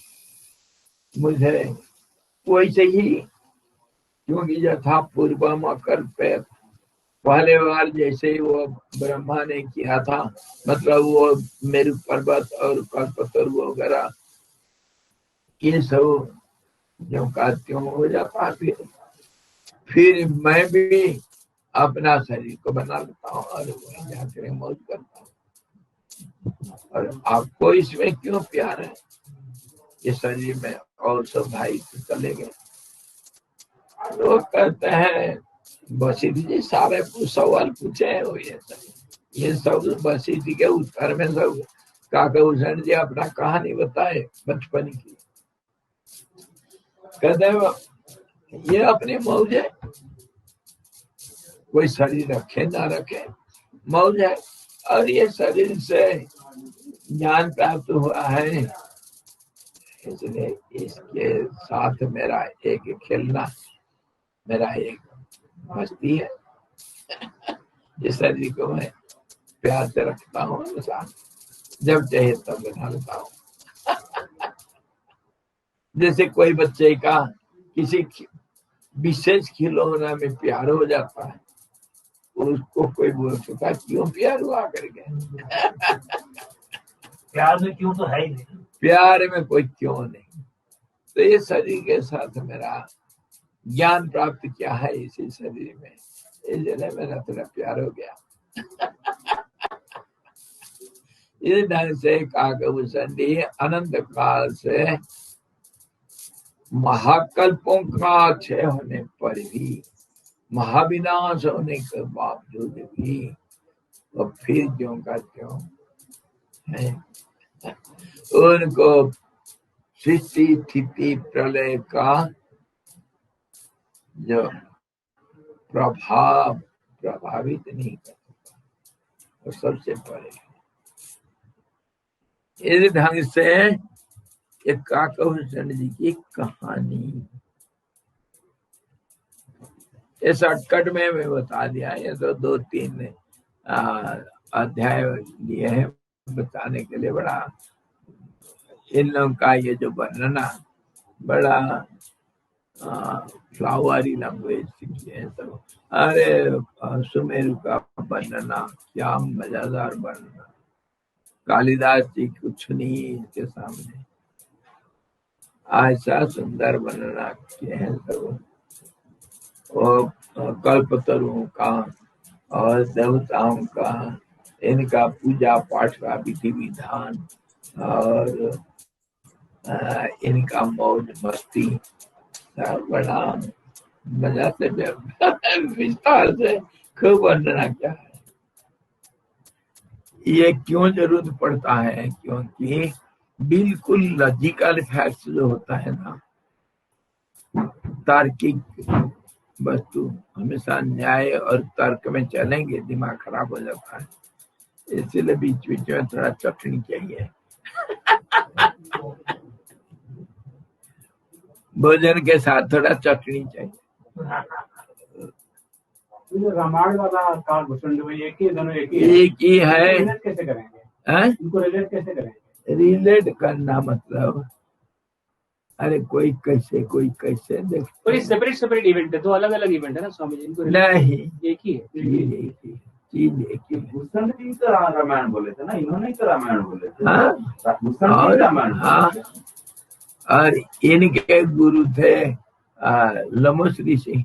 मुझे वैसे ही, क्योंकि यथा पूर्वम अकल्प्यत, पहले बार जैसे ही वो ब्रह्मा ने किया था, मतलब वो मेरु पर्वत और कल्पतरु वगैरह ये सब जो का त्यों हो जाता है, फिर मैं भी अपना शरीर को बना लेता हूँ और वहीं जाकर मौज करता हूँ। और आपको इसमें क्यों प्यार है, ये शरीर में, और सब भाई चले गए। लोग कहते हैं वशिष्ठ जी सारे सवाल पूछे हैं, ये सब वशिष्ठ जी के उत्तर में सब काकभूषण जी अपना कहानी बताए बचपन की। कहते ये अपनी मौज है, कोई शरीर रखे ना रखे, मौज है। और ये शरीर से ज्ञान प्राप्त हुआ है, इसलिए इसके साथ मेरा एक खेलना, मेरा एक मस्ती है। इस शरीर को मैं प्यार से रखता हूँ, जब चाहे तब बना लेता हूँ। जैसे कोई बच्चे का किसी विशेष खिलौना में प्यार हो जाता है, उसको कोई बोल सकता क्यों प्यार हुआ करके। प्यार में क्यों तो है ही नहीं, प्यार में कोई क्यों नहीं। तो ये शरीर के साथ मेरा ज्ञान प्राप्त किया है, इसी शरीर में, इसलिए मेरा थोड़ा प्यार हो गया। इस ढंग से काकभूषण जी अनंत काल से महाकल्पों का क्षय होने पर भी, महाविनाश होने के बावजूद भी वो फिर ज्यों का त्यों है। उनको सृष्टि स्थिति प्रलय का जो प्रभाव प्रभावित नहीं कर सकता, वो सबसे परे। इस ढंग से एक काकभूषण जी की कहानी इस शॉर्टकट में मैं बता दिया। ये तो 2-3 अध्याय लिए हैं बताने के लिए। बड़ा इन लोगों का ये जो वर्णना, बड़ा फ्लावरी लैंग्वेज सीखी है सब। अरे सुमेरु का वर्णना, क्या मजेदार वर्णना, कालिदास जी कुछ नहीं इसके सामने, ऐसा सुंदर वर्णना किए हैं सब। और कल्पतरुओं का और देवताओं का, इनका पूजा पाठ का विधि विधान और इनका मौज मस्ती, बड़ा मजा से विस्तार से खूब वर्णना किया है। ये क्यों जरूरत पड़ता है, क्योंकि बिल्कुल लॉजिकल फैक्ट्स जो होता है ना, तार्किक वस्तु, हमेशा न्याय और तर्क में चलेंगे दिमाग खराब हो जाता है। इसलिए बीच बीच में थोड़ा चटनी चाहिए। भोजन के साथ थोड़ा चटनी चाहिए। रामायण वाला काकभूषण जो एक ही, दोनों एक ही है। रिलेट कैसे करेंगे, इनको रिलेट कैसे करेंगे? रिलेट करना मतलब, अरे कोई कैसे देख, और ये सेपरेट इवेंट है, 2 अलग-अलग इवेंट है ना स्वामी जी, इनको नहीं, एक ही है। चीज एक ही। भूषण जी तो रामायण बोले थे ना, इन्होंने तो रामायण बोले थे। हाँ, भूषण जी रामायण। हाँ, और इनके गुरु थे लमोश्री सिंह।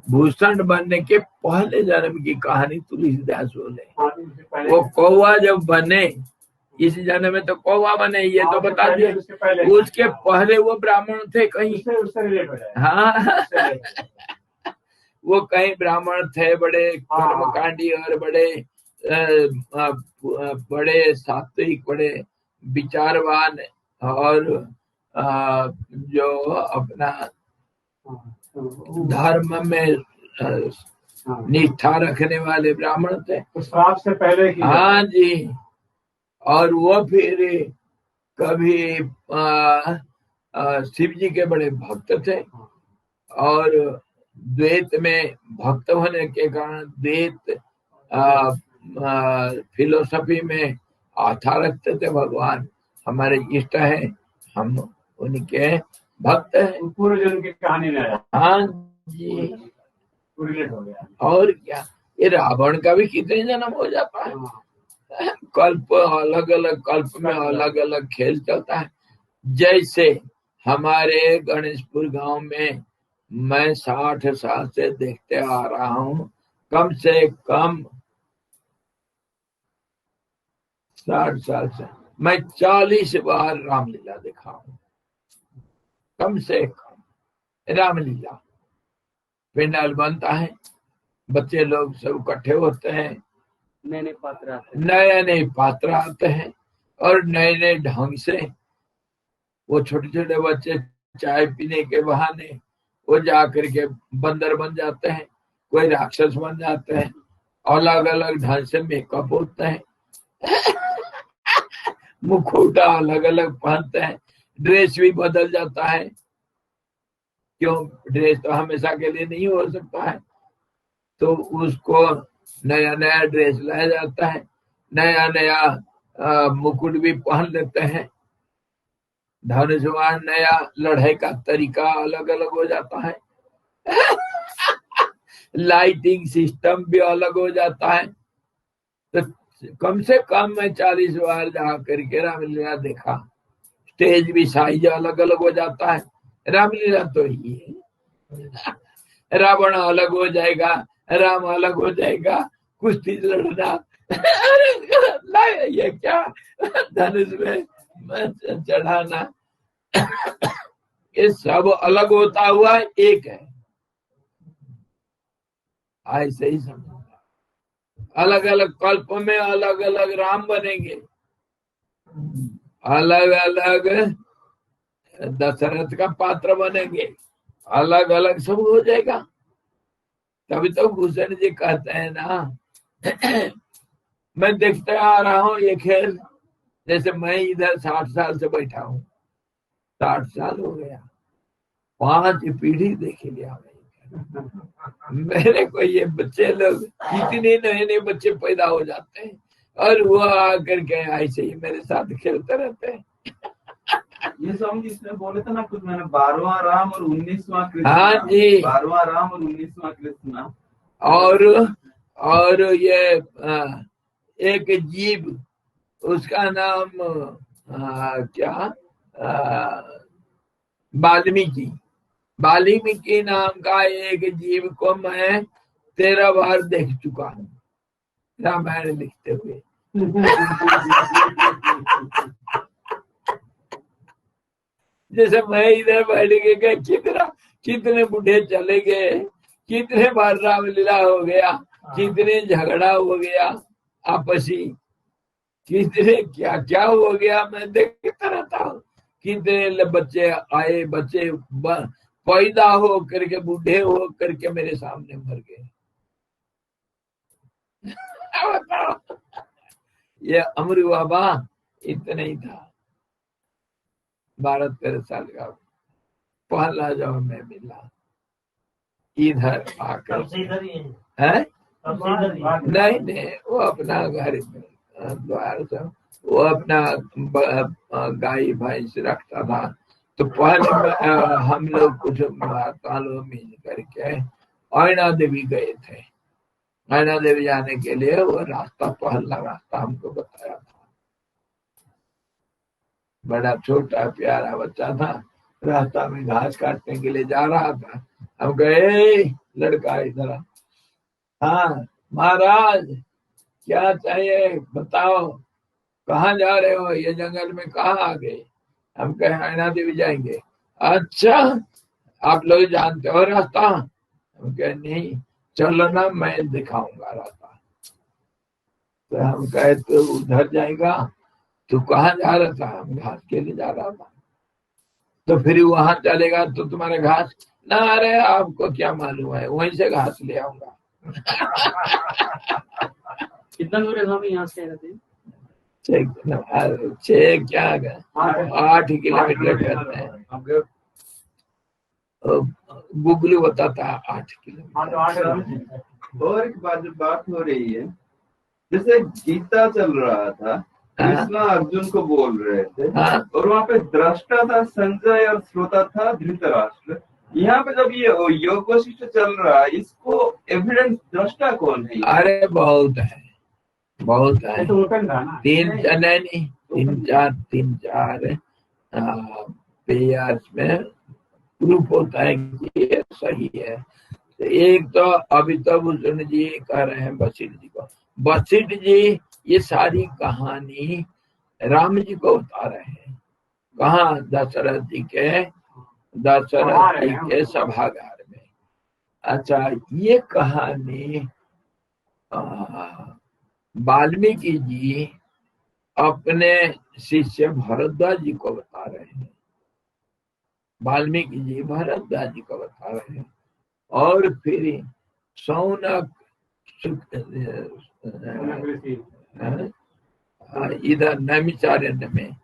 भूषण बनने के पहले जन्म की कहानी तुलसीदास बोले। वो कौवा जब बने, इस जन्म में तो कौवा बने, ये तो बता दिए। उसके पहले वो ब्राह्मण थे कहीं, हाँ, वो कहीं ब्राह्मण थे, बड़े कर्मकांडी और बड़े सात्विक, बड़े विचारवान, और जो अपना धर्म में निष्ठा रखने वाले ब्राह्मण थे। तो श्राप से पहले की हाँ जी। और वो फिर कभी शिव जी के बड़े भक्त थे और द्वैत में भक्त होने के कारण द्वैत फिलोसफी में आस्था रखते थे। भगवान हमारे इष्ट है, हम उनके भक्त हैं। पूरे जन्म की कहानी में आया। हाँ जी, रिलेट हो गया। और क्या, ये रावण का भी कितने जन्म हो जाता है। कल्प अलग अलग, कल्प में अलग अलग खेल चलता है। जैसे हमारे गणेशपुर गांव में मैं 60 साल से देखते आ रहा हूँ, कम से कम 60 साल से मैं 40 बार रामलीला देखा हूँ, कम से कम। रामलीला पंडाल बनता है, बच्चे लोग सब इकट्ठे होते हैं, नए नए पात्र आते नए पात्र आते हैं और नए नए ढंग से वो छोटे छोटे बच्चे चाय पीने के बहाने वो जा करके बंदर बन जाते हैं, कोई राक्षस बन जाते हैं, अलग अलग ढंग से मेकअप होते हैं, मुखौटा अलग अलग पहनते हैं, ड्रेस भी बदल जाता है। क्यों, ड्रेस तो हमेशा के लिए नहीं हो सकता है, तो उसको नया नया ड्रेस लाया जाता है, नया नया मुकुट भी पहन लेते हैं, धनुष्मान नया, लड़ाई का तरीका अलग अलग हो जाता है, लाइटिंग सिस्टम भी अलग हो जाता है। तो कम से कम मैं 40 बार जा करके रामलीला देखा। स्टेज भी साइज अलग अलग हो जाता है। रामलीला तो ही है, रावण अलग हो जाएगा, राम अलग हो जाएगा, कुश्ती लड़ना, ये क्या, धनुष में चढ़ाना, ये सब अलग होता हुआ एक है। ऐसे ही समझ, अलग अलग कल्प में अलग अलग राम बनेंगे, अलग अलग दशरथ का पात्र बनेंगे, अलग अलग सब हो जाएगा। तभी तो भूषण जी कहते हैं ना, मैं देखते आ रहा हूँ ये खेल, जैसे मैं इधर 60 साल से बैठा हूँ, 60 साल हो गया, 5 पीढ़ी देख लिया मेरे को। ये बच्चे लोग इतने नए नए बच्चे पैदा हो जाते हैं और वो आकर के ऐसे ही मेरे साथ खेलते रहते हैं। ये सॉन्ग जिसमें बोले थे ना कुछ, मैंने 12वां राम और 19वां कृष्ण। हाँ जी, 12वां राम और 19वां कृष्ण। और ये एक जीव, उसका नाम क्या, वाल्मीकि नाम का एक जीव को मैं 13 बार देख चुका हूँ रामायण लिखते हुए। जैसे मैं इधर बैठ के कितने बूढ़े चले गए, कितने बार रामलीला हो गया, कितने झगड़ा हो गया आपसी, कितने क्या क्या हो गया, मैं देखता रहता हूँ। कितने बच्चे आए, बच्चे पैदा हो करके, बूढ़े हो करके मेरे सामने मर गए। ये अमरू बाबा इतना ही था, 12-13 साल का, पहला जब मैं मिला इधर आकर है। नहीं, वो अपना घर द्वार से वो अपना गाय भैंस रखता था। तो पहले हम लोग कुछ तालों मिल करके ऐना देवी गए थे। ऐना देवी जाने के लिए वो रास्ता, पहला रास्ता हमको बताया था। बड़ा छोटा प्यारा बच्चा था, रास्ता में घास काटने के लिए जा रहा था। हम गए, लड़का इधर, हाँ महाराज क्या चाहिए बताओ, कहाँ जा रहे हो, ये जंगल में कहाँ आ गए। हम कहे ऐना देवी जाएंगे। अच्छा आप लोग जानते हो रास्ता? हम कहे नहीं, चलो ना मैं दिखाऊंगा रास्ता। तो हम कहे तो उधर जाएगा, तू कहाँ जा रहा था? हम घास के लिए जा रहा था। तो फिर वहां चलेगा तो तुम्हारे घास ना अरे आपको क्या मालूम है, वहीं से घास ले आऊंगा। कितना दूर है स्वामी यहाँ से रहते हैं? 6 क्या 8 किलोमीटर कहते हैं, गूगल बताता है 8 किलोमीटर। और एक बात हो रही है, जैसे गीता चल रहा था, कृष्णा अर्जुन को बोल रहे थे, और वहाँ पे दृष्टा था संजय और श्रोता था धृतराष्ट्र। यहाँ पे जब ये योग वशिष्ठ चल रहा है, इसको एविडेंस दृष्टा कौन है? अरे बहुत है, बहुत है। तीन चार पेयर्स में प्रूफ होता है कि ये सही है। तो एक तो अभी तो भूषण जी कह रहे हैं वशिष्ठ जी को, वशिष्ठ जी ये सारी कहानी राम जी को बता रहे हैं। कहाँ? दशरथ जी के सभागार में। अच्छा, ये कहानी वाल्मीकि जी अपने शिष्य भरद्वाज जी को बता रहे हैं। वाल्मीकि जी भरद्वाज जी को बता रहे हैं। और फिर सौनक इधर नैमिषारण्य में,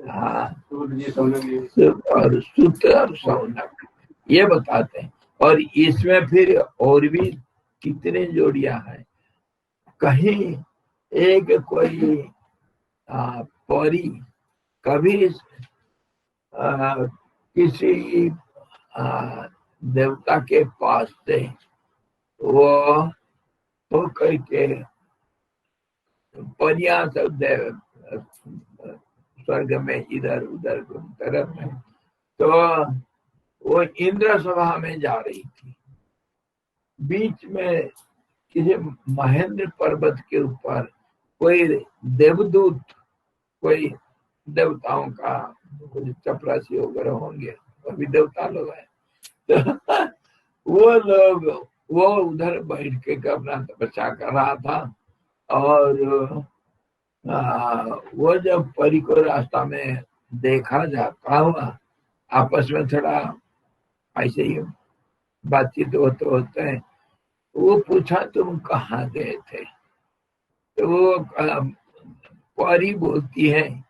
हाँ, और सुत और सौनक ये बताते हैं। और इसमें फिर और भी कितने जोड़ियां हैं। कहीं एक कोई परी कभी किसी देवता के पास से वो तो करके परियां सब स्वर्ग में इधर उधर घूमते रहते हैं। तो वो इंद्र सभा में जा रही थी, बीच में किसी महेंद्र पर्वत के ऊपर कोई देवदूत, कोई देवताओं का कुछ चपरासी वगैरह होंगे, अभी देवता लोग हैं, तो वो उधर बैठ के अपना तपस्या कर रहा था। और वो जब परी को रास्ता में देखा जाता हुआ, आपस में थोड़ा ऐसे ही बातचीत होते हैं, वो पूछा तुम कहाँ गए थे? तो वो परी बोलती है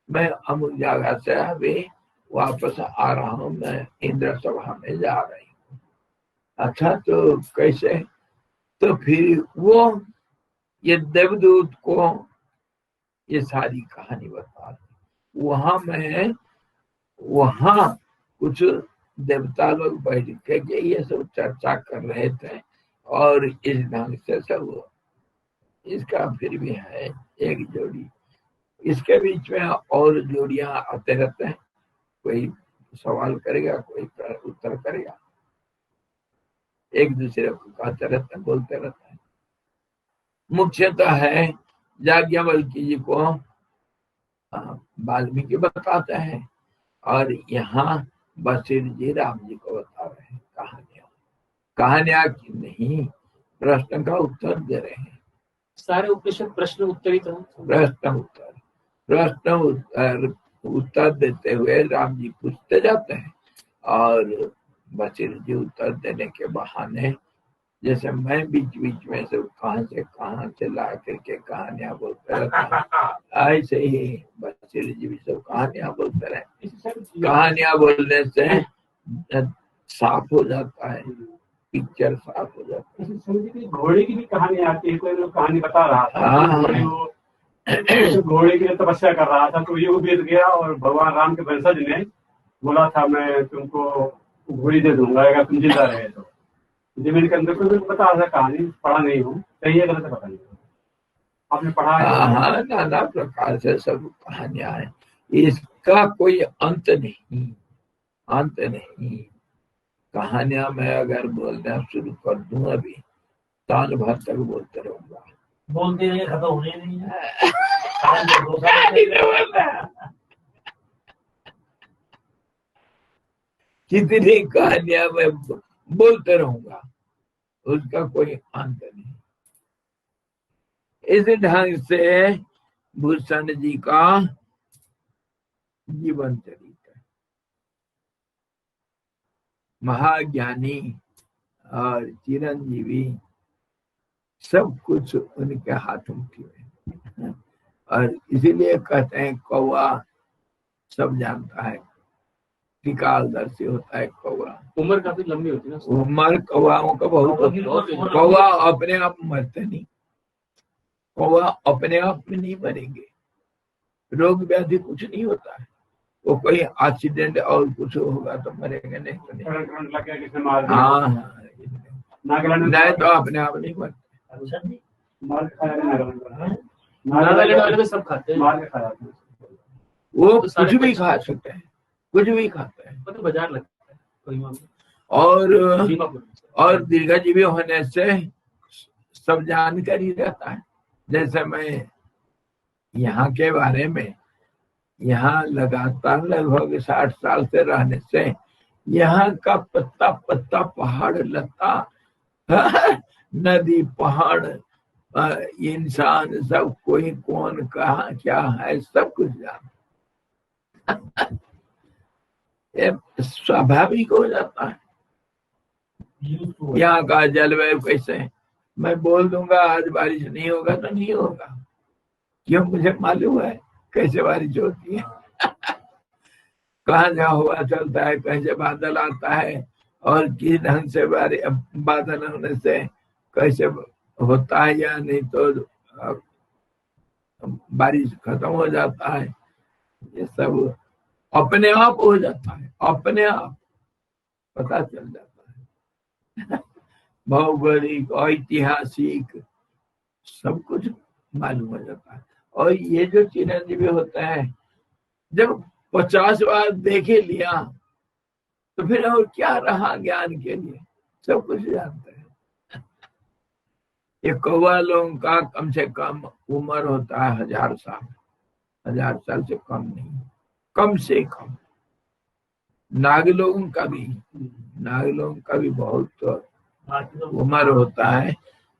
मैं अमुक जगह से अभी वापस आ रहा हूँ, मैं इंद्र सभा में जा रही हूँ। अच्छा, तो कैसे? तो फिर वो ये देवदूत को ये सारी कहानी बता दी। वहां कुछ देवता लोग बैठ के ये सब चर्चा कर रहे थे, और इस ढंग से सब इसका फिर भी है एक जोड़ी। इसके बीच में और जोड़ियां आते रहते हैं, कोई सवाल करेगा, कोई उत्तर करेगा, एक दूसरे को कहते रहते हैं, बोलते रहते हैं। मुख्यतः है याज्ञवल्क्य जी को वाल्मीकि बताते हैं, और यहाँ वशिष्ठ जी राम जी को बता रहे हैं कहानियां की नहीं, प्रश्न का उत्तर दे रहे हैं। सारे उपनिषद प्रश्न उत्तरित हैं। प्रश्न उत्तर देते हुए राम जी पूछते जाते हैं, और वशिष्ठ जी उत्तर देने के बहाने, जैसे मैं बीच बीच में से कहाँ से ला करके कहानियां बोलते रहता है, ऐसे ही वशिष्ठ जी भी सब कहानियां बोलते रहे। कहानियां बोलने से साफ हो जाता है, पिक्चर साफ हो जाता है। घोड़े की भी कहानी आती है, कोई लोग कहानी बता रहा था, घोड़े की तपस्या कर रहा था, तो युग बीत गया और भगवान राम के वंशज ने बोला था मैं तुमको घोड़ी दे दूंगा अगर तुम जिंदा रहे तो। जमीन के अंदर कोई बता रहा कहानी, पढ़ा नहीं हूँ, सही है गलत पता नहीं, आपने पढ़ा है? हाँ, नाना प्रकार से सब कहानियां हैं, इसका कोई अंत नहीं। कहानियां मैं अगर बोलना शुरू कर दूं अभी साल भर तक बोलते रहूंगा, बोलते रहे, खत्म होने नहीं है। कितनी कहानियां मैं बोलते रहूंगा, उसका कोई अंत नहीं। इस ढंग से भूषण जी का जीवन चरित्र। महाज्ञानी और चिरंजीवी सब कुछ उनके हाथ मुट्ठी में। और इसीलिए कहते हैं कौवा सब जानता है, त्रिकालदर्शी होता है कौवा। उम्र काफी लंबी होती है ना। उम्र कौवाओं का बहुत होती है। कौवा अपने आप मरते नहीं, कौवा अपने आप में नहीं मरेंगे, रोग व्याधि कुछ नहीं होता है। वो कोई एक्सीडेंट और कुछ होगा तो मरेंगे, नहीं तो नहीं। हाँ हाँ, नहीं तो अपने आप नहीं मरते। वाले तो सब खाते हैं, वो कुछ भी खा सकते हैं, कुछ भी खाते हैं। मतलब बाजार लगता है कोई मामला। और दीर्घजीवी होने से सब जानकारी रहता है। जैसे मैं यहाँ के बारे में, यहाँ लगातार लगभग 60 साल से रहने से यहाँ का पत्ता पत्ता, पहाड़ लता, नदी पहाड़, इंसान सब, कोई कौन कहाँ क्या है सब कुछ जानता। ये स्वाभाविक हो जाता है। यहाँ का जलवायु कैसे है, मैं बोल दूंगा आज बारिश नहीं होगा तो नहीं होगा, क्यों, मुझे मालूम है कैसे बारिश होती है। कहाँ जहाँ हवा चलता है, कैसे बादल आता है, और किस ढंग से बादल होने से कैसे होता है या नहीं तो बारिश खत्म हो जाता है। ये सब अपने आप हो जाता है, अपने आप पता चल जाता है। भौगोलिक, ऐतिहासिक सब कुछ मालूम हो जाता है। और ये जो चिरंजीवी होता है, जब 50 बार देखे लिया तो फिर और क्या रहा ज्ञान के लिए, सब कुछ जानते हैं। ये कौवा लोगों का कम से कम उम्र होता है 1000 साल, 1000 साल से कम नहीं, कम से कम। नाग लोगों का भी बहुत उम्र होता है।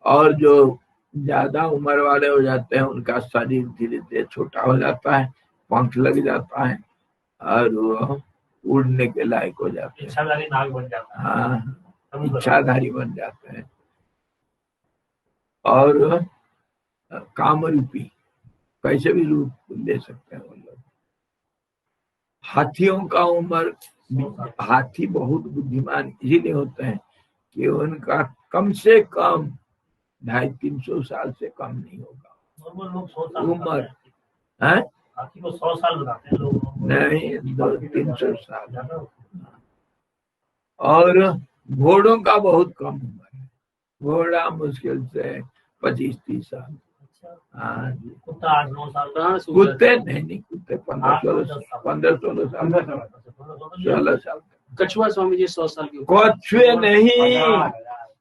और जो ज्यादा उम्र वाले हो जाते हैं उनका शरीर धीरे धीरे छोटा हो जाता है, पंख लग जाता है और वो उड़ने के लायक हो जाते हैं। इच्छाधारी नाग बन जाता है। हाँ, इच्छाधारी बन जाते हैं। और काम रूपी कैसे भी रूप ले सकते हैं वो लोग। हाथियों का उम्र, हाथी बहुत बुद्धिमान इसीलिए होते हैं कि उनका कम से कम 250-300 साल से कम नहीं होगा लोग 100 साल उम्र है। हाथी को 100 साल बताते हैं लोग, नहीं 200-300 साल। और घोड़ों का बहुत कम उम्र है, घोड़ा मुश्किल से 25-30 साल। हाँ जी, कुत्ता 8-9 साल, कुत्ते नहीं, कुत्ते 15-16 साल। कछुआ स्वामी जी 100 साल के। कछुए नहीं,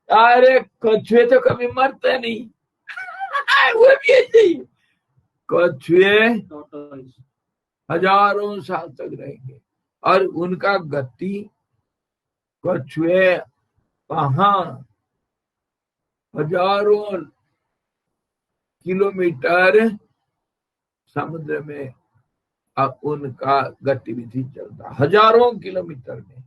अरे कछुए तो कभी मरते नहीं। वो भी ऐसे ही, कछुए हजारों साल तक रहेंगे। और उनका गति, कछुए कहाँ हजारों किलोमीटर समुद्र में अब उनका गतिविधि चलता, हजारों किलोमीटर में।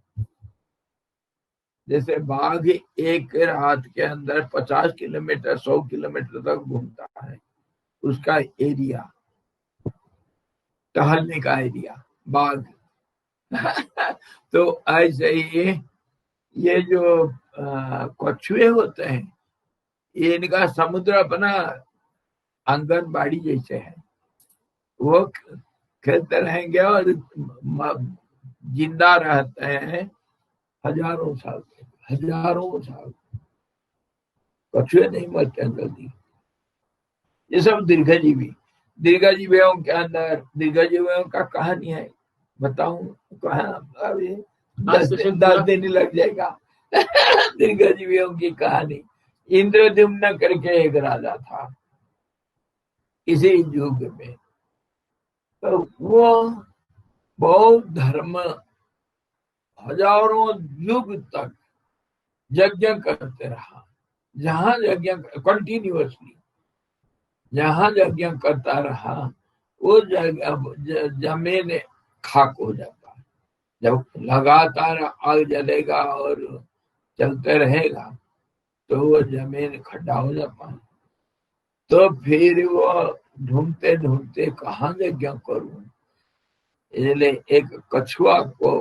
जैसे बाघ एक रात के अंदर 50 किलोमीटर 100 किलोमीटर तक घूमता है, उसका एरिया, टहलने का एरिया बाघ। तो ऐसे ही ये जो कछुए होते हैं, इनका समुद्र अपना आंगनबाड़ी जैसे है, वो खेलते रहेंगे और जिंदा रहते हैं हजारों साल, हजारों साल। कछुए नहीं मरते हैं जल्दी। ये सब दीर्घजीवियों के अंदर, दीर्घजीवियों का कहानी है, बताऊं कहाँ, अभी 10 दिन लग जाएगा। दीर्घजीवियों की कहानी। इंद्रद्युम्न करके एक राजा था इसी युग में, तो वो बहुत धर्म, हजारों युग तक यज्ञ करते रहा। जहां यज्ञ कंटिन्यूअसली, जहां यज्ञ करता रहा वो जमीन खाक हो जाता है, जब लगातार आग जलेगा और चलते रहेगा तो वो जमीन खड्डा हो जाता है। तो फिर वो ढूंढते ढूंढते कहाँ यज्ञ करूं, इसलिए एक कछुआ को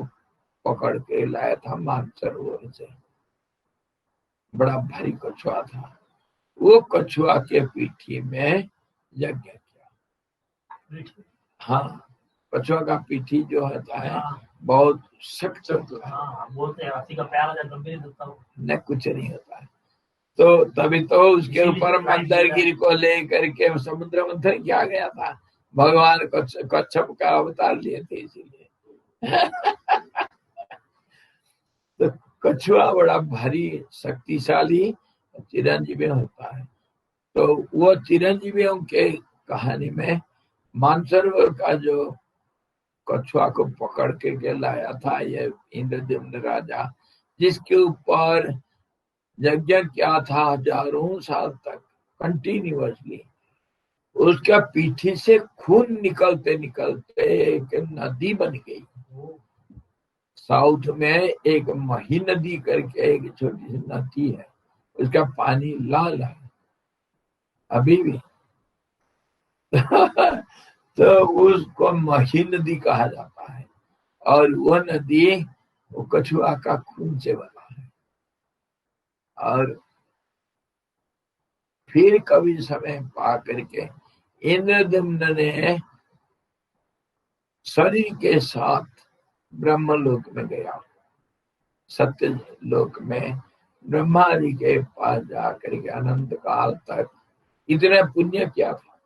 पकड़ के लाया था मानसरोवर से। बड़ा भारी कछुआ था। वो कछुआ के पीठी में यज्ञ किया। हाँ, कछुआ का पीठी जो होता है बहुत सख्त होता है। बोलते हैं हाथी का पैर गंभीर होता है, न कुछ नहीं होता है। तो तभी तो उसके ऊपर मंदरगिरी को लेकर के समुद्र मंथन किया गया था। भगवान कच्छप का अवतार लिए थे इसीलिए। तो कछुआ बड़ा भारी शक्तिशाली चिरंजीवी होता है। तो वो चिरंजीवियों के कहानी में मानसरोवर का जो कछुआ को पकड़ के लाया था ये इंद्रद्युम्न राजा, जिसके ऊपर यज्ञ किया था हजारों साल तक कंटिन्यूअसली, उसका पीठी से खून निकलते निकलते एक नदी बन गई। साउथ में एक मही नदी करके एक छोटी सी नदी है, उसका पानी लाल है अभी भी। तो उसको मही नदी कहा जाता है और वो नदी वो कछुआ का खून से बना है। और फिर कभी समय पा करके इंद्रद्युम्न ने शरीर के साथ ब्रह्मलोक में गया। सत्य लोक में ब्रह्मा जी के पास जाकर के अनंत काल तक इतना पुण्य किया था,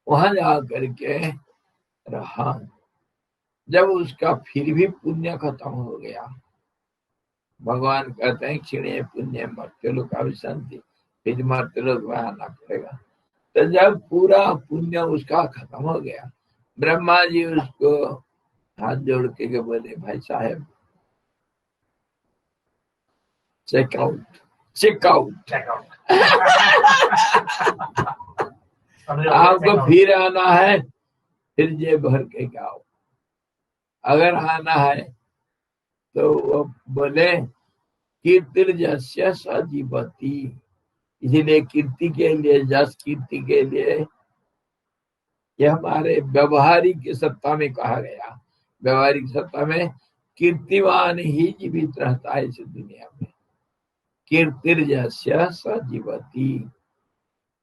वहां जाकर के रहा। जब उसका फिर भी पुण्य खत्म हो गया, भगवान कहते हैं क्षीणे पुण्य मर्त्यलोक अभिसंति, फिर मर्त्यलोक में आना पड़ेगा। तो जब पूरा पुण्य उसका खत्म हो गया, ब्रह्मा जी उसको हाथ जोड़ के बोले भाई साहब चेकआउट चेकआउट, आपको फिर आना है, फिर जेब भर के आओ। अगर आना है तो वो बोले कीर्तिर्जस्य सजीवति, इसीलिए कीर्ति के लिए, जस कीर्ति के लिए, ये हमारे व्यवहारिक सत्ता में कहा गया। व्यवहारिक सत्ता में कीर्तिवान ही जीवित रहता है इस दुनिया में। कीर्तिर्जस्य सजीवति,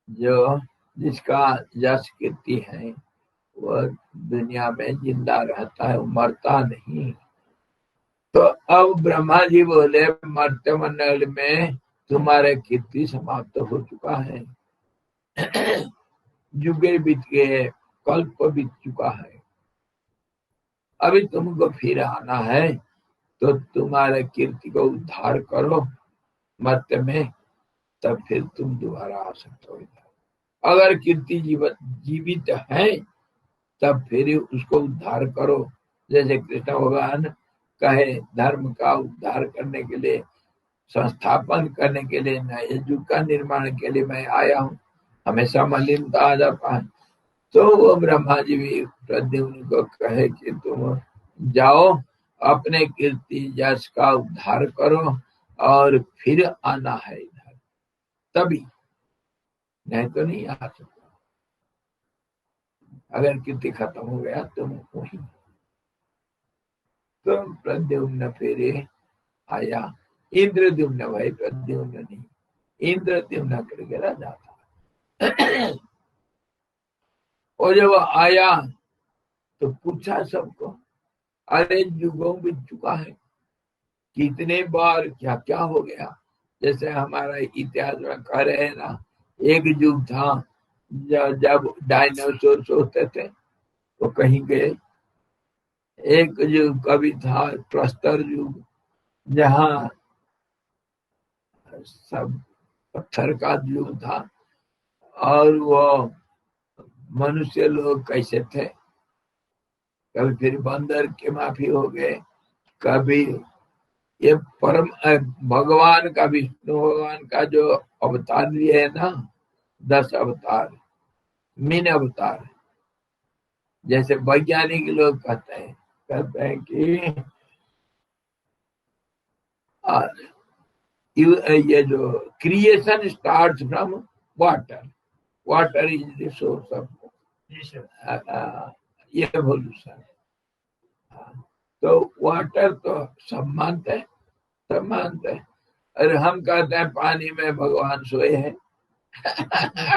जो जिसका यश कीर्ति है वह दुनिया में जिंदा रहता है, मरता नहीं। तो अब ब्रह्मा जी बोले मर्त्य मंडल में तुम्हारे कीर्ति समाप्त हो चुका है, युगे बीत गए, कल्प बीत चुका है, अभी तुमको फिर आना है तो तुम्हारे कीर्ति को उद्धार करो मर्त्य में, तब फिर तुम दोबारा आ सकते हो। अगर कीर्ति जीवित है तब फिर उसको उद्धार करो। जैसे कृष्ण भगवान कहे धर्म का उद्धार करने के लिए, संस्थापन करने के लिए, नए युग का निर्माण के लिए मैं आया हूँ, हमेशा मलिनता आ जाता है। तो वो ब्रह्मा जी भी प्रद्युम्न को कहे कि तुम जाओ अपने कीर्ति यश का उद्धार करो और फिर आना है इधर, तभी, नहीं तो नहीं आ सकता। अगर कीर्ति खत्म हो गया तो वही। तो प्रद्युम्न फिर आया, इंद्रद्युम्न भाई, प्रद्युम्न नहीं, इंद्रद्युम्न करके राजा था। और जब आया तो पूछा सबको, अरे युगों बीत चुका है, कितने बार क्या क्या हो गया। जैसे हमारा इतिहास में कह रहे हैं ना, एक युग था जब डायनासोर होते थे वो कहीं गए। एक युग कभी था प्रस्तर युग, जहाँ सब पत्थर का युग था, और वो मनुष्य लोग कैसे थे, कभी फिर बंदर के माफी हो गए, कभी ये परम भगवान का, विष्णु भगवान का जो अवतार लिए है ना, 10 अवतार, मीन अवतार, जैसे वैज्ञानिक लोग कहते हैं कहते हैं कि ये जो creation starts from water, water is the source of evolution. तो वाटर तो सब मानते हैं, सब मानते हैं। अरे हम कहते हैं पानी में भगवान सोए हैं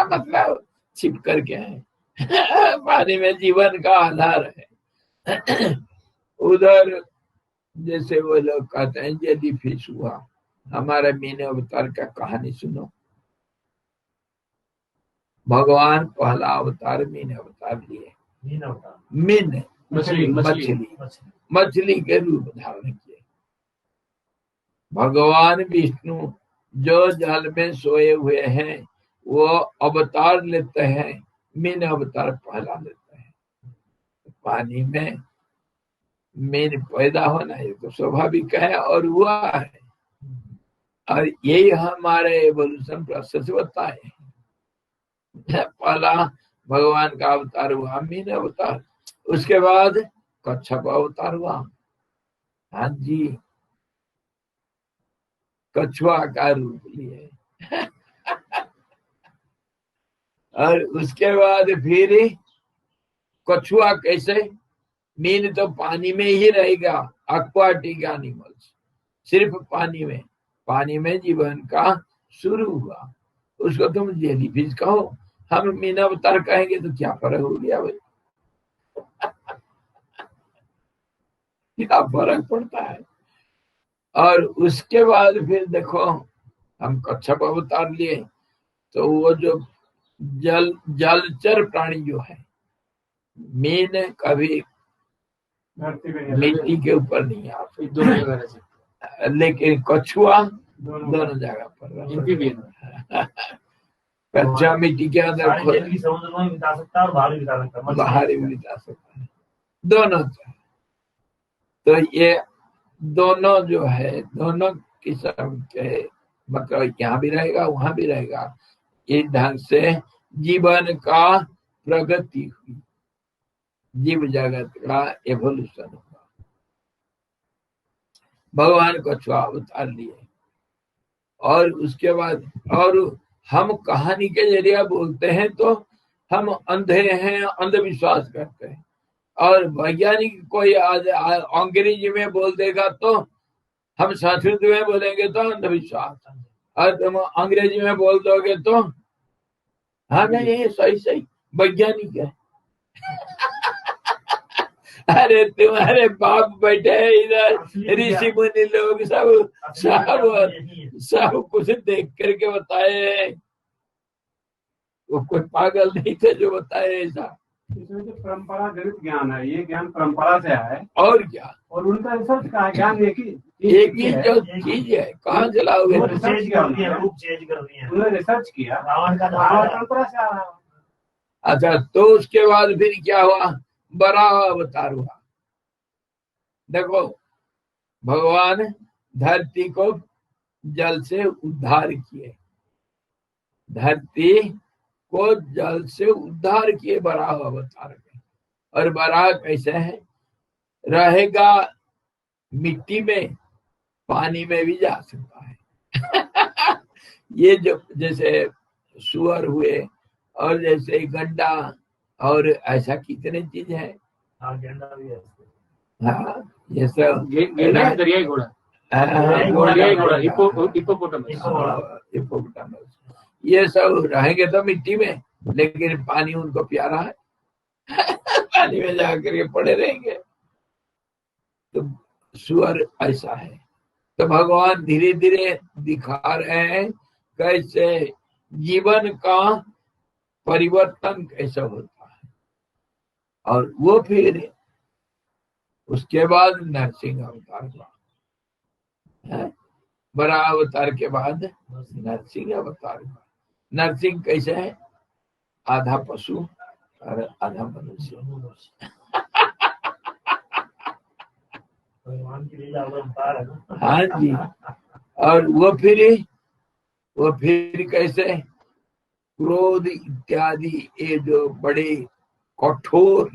मतलब छिप करके हैं पानी में जीवन का आधार है। उधर जैसे वो लोग कहते हैं जेली फिश हुआ, हमारे मीन अवतार का कहानी सुनो। भगवान पहला अवतार मीन अवतार लिए, मीन मछली के रूप धारण किए। भगवान विष्णु जो जल में सोए हुए हैं वो अवतार लेते हैं, मीन अवतार पहला लेते हैं। पानी में मीन पैदा होना ये तो स्वाभाविक है और हुआ है, और यही हमारे एवोल्यूशन प्रोसेस होता है। पहला भगवान का अवतार हुआ मीन अवतार, उसके बाद कच्छप अवतार हुआ। हाँ जी, कछुआ का रूप लिए और उसके बाद फिर कछुआ कैसे, मीन तो पानी में ही रहेगा, एक्वाटिक एनिमल्स, सिर्फ पानी में जीवन का शुरू हुआ। उसको तुम जेलीफिश कहो, हम मीन अवतार कहेंगे तो क्या फर्क हो गया भाई क्या फर्क पड़ता है। और उसके बाद फिर देखो हम कच्छप अवतार लिए, तो वो जो जलचर प्राणी जो है, मीन कभी मिट्टी के ऊपर नहीं आते, दोनों जगह लेकिन कछुआ दोनों जगह पर कच्चा मिट्टी के अंदर समुद्र में बिता सकता है और बाहर भी बिता सकता है, बाहर भी बिता सकता है, दोनों। तो ये दोनों जो है, दोनों किस्म के, मतलब यहाँ भी रहेगा वहां भी रहेगा। इस ढंग से जीवन का प्रगति हुई, जीव जगत का एवोल्यूशन हुआ। भगवान को कछुआ अवतार लिए, और उसके बाद और हम कहानी के जरिए बोलते हैं तो हम अंधे हैं, अंधविश्वास करते हैं। और वैज्ञानिक कोई अंग्रेजी में बोल देगा तो हम संस्कृत में बोलेंगे तो अंधविश्वास, और तुम अंग्रेजी में बोल दोगे तो हाँ नहीं ये सही वैज्ञानिक है अरे तुम्हारे बाप बैठे हैं इधर, ऋषि मुनि लोग सब कुछ देख करके बताए, वो कोई पागल नहीं थे जो बताए ऐसा। इसमें जो परंपरागत ज्ञान है, ये ज्ञान परंपरा से है, और क्या, और उनका रिसर्च का ज्ञान एक ही जो चीज है, कहाँ चलाओगे, उन्होंने रिसर्च किया, परंपरा से आ रहा है। अच्छा, तो उसके बाद फिर क्या हुआ, बड़ा अवतार हुआ। देखो भगवान धरती को जल से उद्धार किए, धरती को जल से उद्धार किए बराह अवतार में। और बराह कैसे है, रहेगा मिट्टी में, पानी में भी जा सकता है ये जो जैसे सुअर हुए, और जैसे गंडा, और ऐसा कितने चीज है। हाँ ये सब दरियाई घोड़ा, हिप्पोपोटामस, ये सब रहेंगे तो मिट्टी में, लेकिन पानी उनको प्यारा है पानी में जाकर के पड़े रहेंगे। तो सुअर ऐसा है। तो भगवान धीरे धीरे दिखा रहे हैं कैसे जीवन का परिवर्तन कैसे होता है। और वो फिर उसके बाद नरसिंह अवतार हुआ, बड़ा अवतार के बाद नरसिंह अवतार हुआ। नरसिंह कैसे है, आधा पशु और आधा मनुष्य हाँ जी। और वो फिर कैसे, क्रोध इत्यादि ये जो बड़े कठोर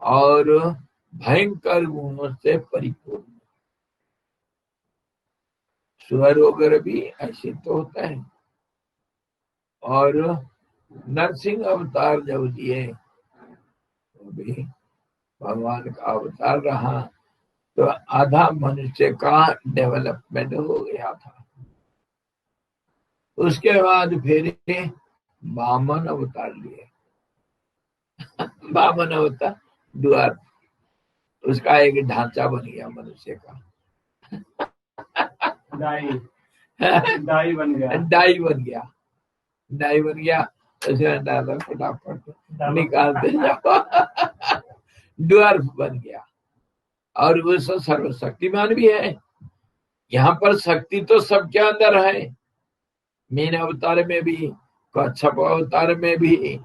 और भयंकर गुणों से परिपूर्ण। सुअर वगैरह भी ऐसे तो होता है। और नरसिंह अवतार जब लिए तो भी भगवान का अवतार रहा, तो आधा मनुष्य का डेवलपमेंट हो गया था। उसके बाद फिर वामन अवतार लिए। वामन अवतार द्वार, उसका एक ढांचा बन गया मनुष्य का। दाई बन गया। डाई बन गया, डाई बन गया। उसमें डाला फटाफट निकालते जाओ। ड्वार्फ बन गया। और वो सर्वशक्तिमान भी है। यहाँ पर शक्ति तो सबके अंदर है, मीन अवतार में भी, कच्छप अवतार में भी,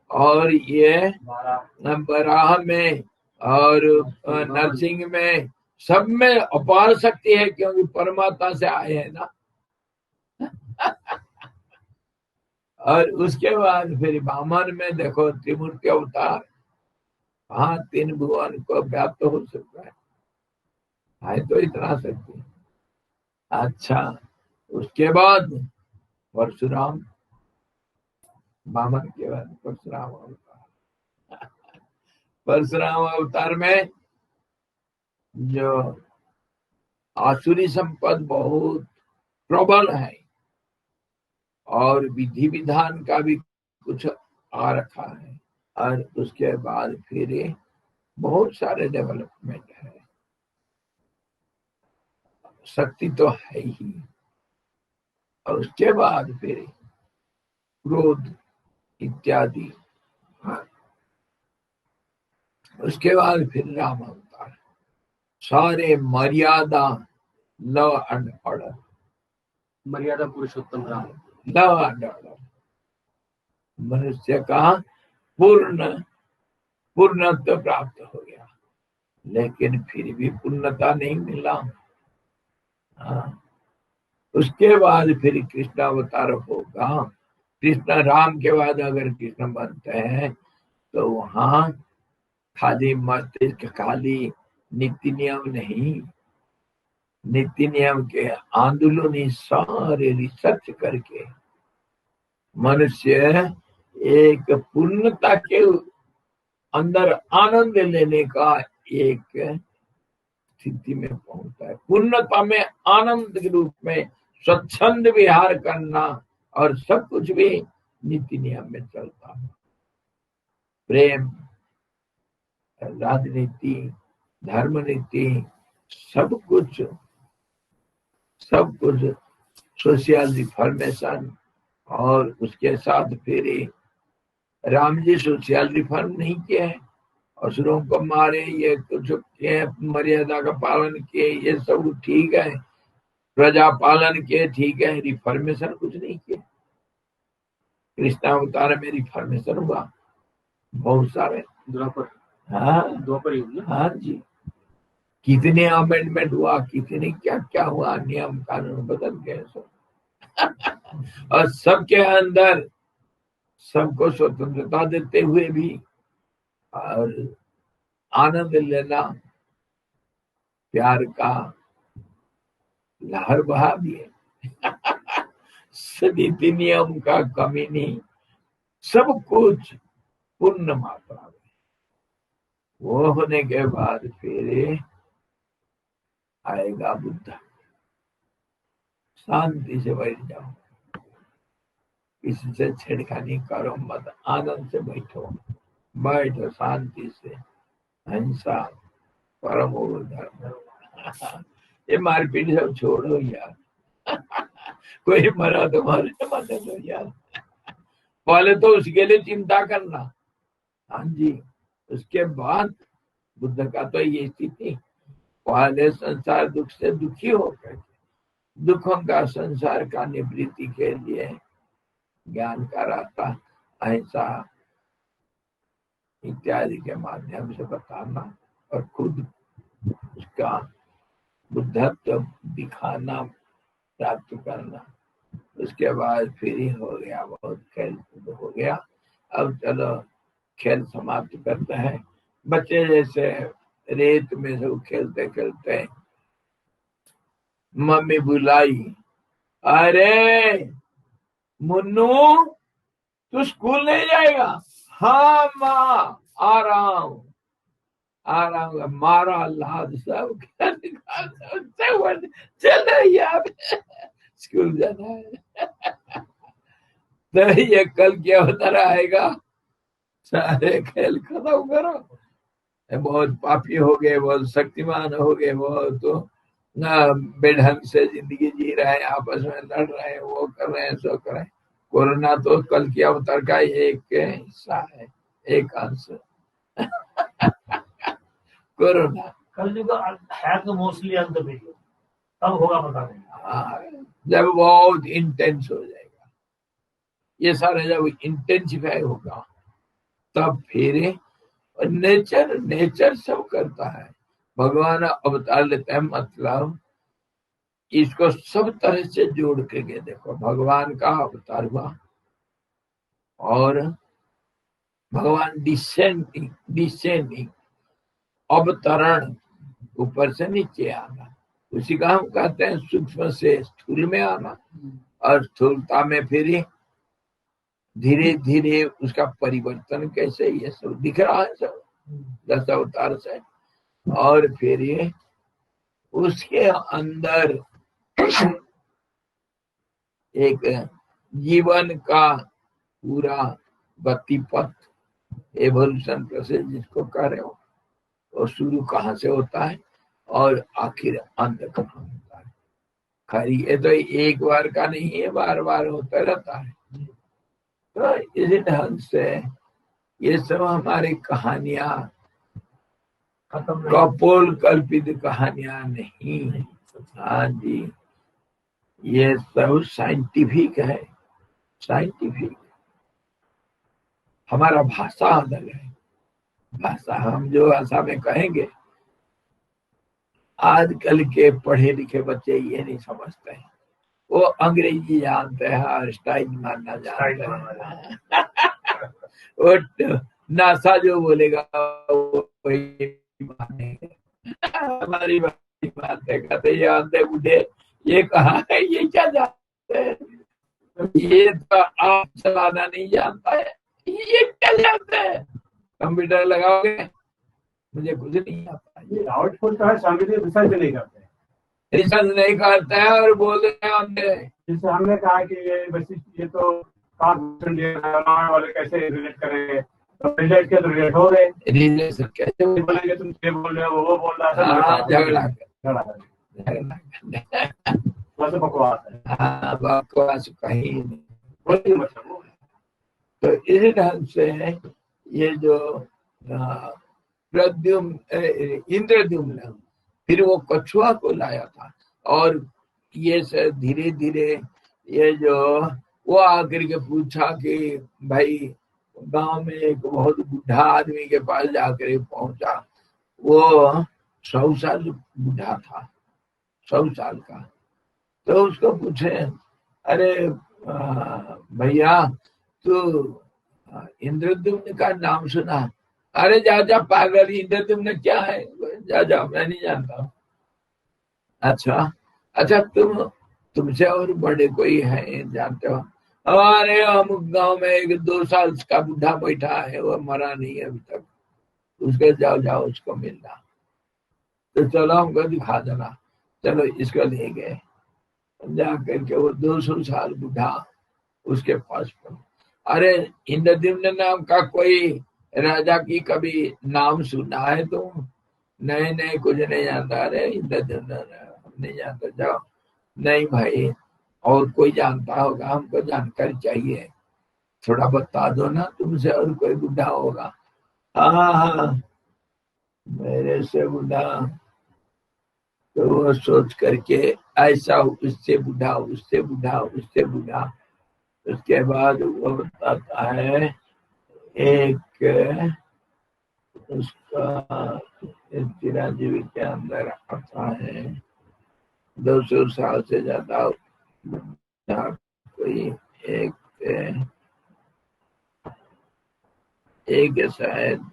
और ये बराह में और नरसिंह में, सब में अपार शक्ति है, क्योंकि परमात्मा से आए हैं ना। और उसके बाद फिर वामन में देखो त्रिमूर्ति अवतार, हाँ 3 भुवन को व्याप्त हो सकता है तो इतना शक्ति। अच्छा, उसके बाद परशुराम, वामन के बाद परशुराम अवतार। परशुराम अवतार में जो आसुरी संपद बहुत प्रबल है, और विधि विधान का भी कुछ आ रखा है। और उसके बाद फिर बहुत सारे डेवलपमेंट है, शक्ति तो है ही। और उसके बाद फिर क्रोध इत्यादि। उसके बाद फिर राम अवतार, सारे मर्यादा, लॉ एंड ऑर्डर, मर्यादा पुरुषोत्तम राम, लॉ एंड ऑर्डर, मनुष्य का पूर्णत्व प्राप्त हो गया। लेकिन फिर भी पूर्णता नहीं मिला। हाँ। उसके बाद फिर कृष्ण अवतार होगा। कृष्ण राम के बाद अगर कृष्ण बनते हैं तो वहां खाली मस्तिष्क, खाली नीति नियम नहीं, नीति नियम के आंदोलन सारे रिसर्च करके मनुष्य एक पूर्णता के अंदर आनंद लेने का एक स्थिति में पहुंचता है। पूर्णता में आनंद के रूप में स्वच्छंद विहार करना, और सब कुछ भी नीति नियम में चलता है। प्रेम, राजनीति, धर्म नीति, सब कुछ सोशल रिफॉर्मेशन। और उसके साथ फिर राम जी सोशल रिफॉर्म नहीं किए हैं, असुरों को मारे, ये कुछ मर्यादा का पालन किए, ये सब ठीक है, प्रजा पालन किए, ठीक है, रिफॉर्मेशन कुछ नहीं किए। कृष्णावतार में रिफॉर्मेशन हुआ बहुत सारे। द्वापर, हाँ द्वापर युग में। हाँ जी, कितने अमेंडमेंट हुआ, कितने क्या क्या हुआ, नियम कानून बदल गए सब। और सबके अंदर सबको स्वतंत्रता देते हुए भी और आनंद लेना, प्यार का लहर बहा दिए। नीति नियम का कमी नहीं, सब कुछ पूर्ण मात्रा में। वो होने के बाद फिर आएगा बुद्ध। शांति से बैठ जाओ, किसी से छेड़खानी करो मत, आनंद से बैठो शांति से। अहिंसा परमो धर्म। ये मारपीट सब छोड़ो यार। कोई मरा तो मदद हो यार, पहले तो उसके लिए चिंता करना। हाँ जी, उसके बाद बुद्ध का तो ये स्थिति, पहले संसार दुख से दुखी होकर दुखों का संसार का निवृत्ति के लिए ज्ञान का रास्ता, अहिंसा इत्यादि के माध्यम से बताना, और खुद उसका बुद्धत्व दिखाना, प्राप्त करना। उसके बाद फिर ही हो गया, बहुत खेल कूद हो गया। अब चलो खेल समाप्त करते हैं। बच्चे जैसे रेत में सब खेलते खेलते मम्मी बुलाई, अरे मुन्नू तू स्कूल नहीं जाएगा? हाँ माँ आ रहा हूँ। मारा लाद सब चल यार स्कूल जाना है। तो ये कल क्या होता रहेगा, सारे खेल खत्म करो, बहुत पापी हो गए, बहुत शक्तिमान हो गए, बहुत तो बेढंग से जिंदगी जी रहे हैं, आपस में लड़ रहे हैं, वो कर रहे हैं, सो कर रहे हैं। कोरोना तो कल की अवतार का एक हिस्सा है, एक अंश। कोरोना कल युग है तो मोस्टली अंत में तब होगा, पता नहीं। जब बहुत इंटेंस हो जाएगा, ये सारा जब इंटेंसिफाई होगा तब फिर नेचर सब करता है। भगवान अवतार लेते हैं, मतलब इसको सब तरह से जोड़ के देखो, भगवान का अवतार हुआ और भगवान डिसेंडिंग अवतरण, ऊपर से नीचे आना, उसी का हम कहते हैं सूक्ष्म से स्थूल में आना, और स्थूलता में फिर धीरे धीरे उसका परिवर्तन कैसे, ये सब दिख रहा है सब 10 अवतार से। और फिर ये उसके अंदर एक जीवन का पूरा गतिपथ, एवोल्यूशन प्रोसेस जिसको कह रहे हो, वो शुरू कहाँ से होता है और आखिर अंत कहाँ होता है। खैर ये तो एक बार का नहीं है, बार बार होता रहता है। तो इसी ढंग से ये सब हमारी कहानियां कपोल कल्पित कहानियां नहीं, हाँ जी, ये सब साइंटिफिक है। साइंटिफिक हमारा भाषा अलग है, भाषा हम जो भाषा में कहेंगे, आजकल के पढ़े लिखे बच्चे ये नहीं समझते हैं, वो अंग्रेजी जानते हैं और स्टाइल मारना जानते हैं। वो नासा जो बोलेगा वही मानेंगे। हमारी बात कहते ये आंधे बूढ़े ये कहा है, ये क्या जानते हैं, ये तो आप चलाना नहीं जानता है, ये क्या जानते हैं, कंप्यूटर लगाओगे, मुझे कुछ नहीं आता। ये आउटपुट का है, सामने रिसर्च नहीं करते, रिसर्च नहीं करते हैं और बोलते हैं। जैसे हमने कहा कि ये वैशिष्ट, ये तो वाले कैसे रिलेट करेंगे, तो रिलेट के तो रिलेट हो गए, रिलेशन कैसे बोलेंगे तुम ये बोल रहे हो, वो बोल रहा है, झगड़ा बस बकवास है। हाँ, बकवास कहीं नहीं। वही मतलब तो इसी ढंग से ये जो इंद्रद्युम्न फिर वो कछुआ को लाया था, और ये से धीरे धीरे ये जो वो आकर के पूछा कि भाई गांव में एक बहुत बूढ़ा आदमी के पास जाकर पहुंचा, वो 100 साल बूढ़ा था, 100 साल का। तो उसको पूछे, अरे भैया तू इंद्रद्युम्न का नाम सुना? अरे जा पागल, इंद्रद्युम्न क्या है, जा मैं नहीं जानता। अच्छा तुमसे और बड़े कोई है जानते हो? अरे हम गांव में एक 2 साल का बूढ़ा बैठा है, वो मरा नहीं है अभी तक, उसके जाओ उसको मिलना। तो चलो हमको दिखा देना, चलो इसको ले गए, जा करके वो 200 साल बूढ़ा उसके पास पहुंचा। अरे इंद्रद्युम्न नाम का कोई राजा की कभी नाम सुना है तुम? नहीं कुछ नहीं जानता। अरे इंद्रद्युम्न हम नहीं जानते, जाओ। नहीं भाई, और कोई जानता होगा, हमको जानकारी चाहिए, थोड़ा बता दो ना, तुमसे और कोई बूढ़ा होगा। हाँ मेरे से बूढ़ा, तो वो सोच करके ऐसा उससे बूढ़ा, उससे बूढ़ा, उससे बूढ़ा। उसके बाद वो बताता है एक उसका चिरंजीवी के अंदर आता है 200 साल से ज्यादा कोई एक शायद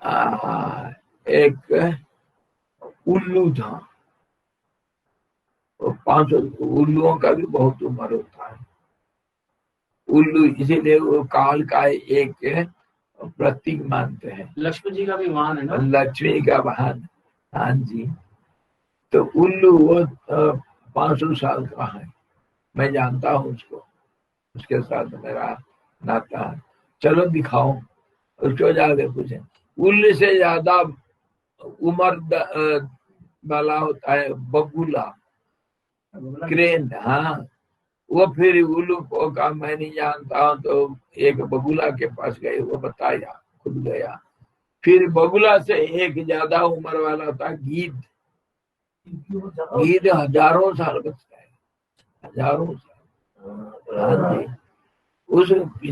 एक उल्लू था, 500 उल्लुओं का भी बहुत उम्र होता है। उल्लू इसीलिए वो काल का एक प्रतीक मानते हैं। लक्ष्मण जी का भी वाहन है ना, लक्ष्मी का वाहन। हाँ जी। तो उल्लू वो 500 साल का है, मैं जानता हूँ उसको, उसके साथ मेरा नाता है। चलो दिखाओ उसको, जाके पूछे। उल्लू से ज्यादा उम्र वाला होता है बगुला, क्रेन। हाँ, वो फिर उल्लू को कहा मैं नहीं जानता हूँ, तो एक बगुला के पास गए, वो बताया, खुद गया। फिर बगुला से एक ज्यादा उम्र वाला होता है गीद। गीद हजारों साल बचता है, हजारों साल। हाँ जी। उस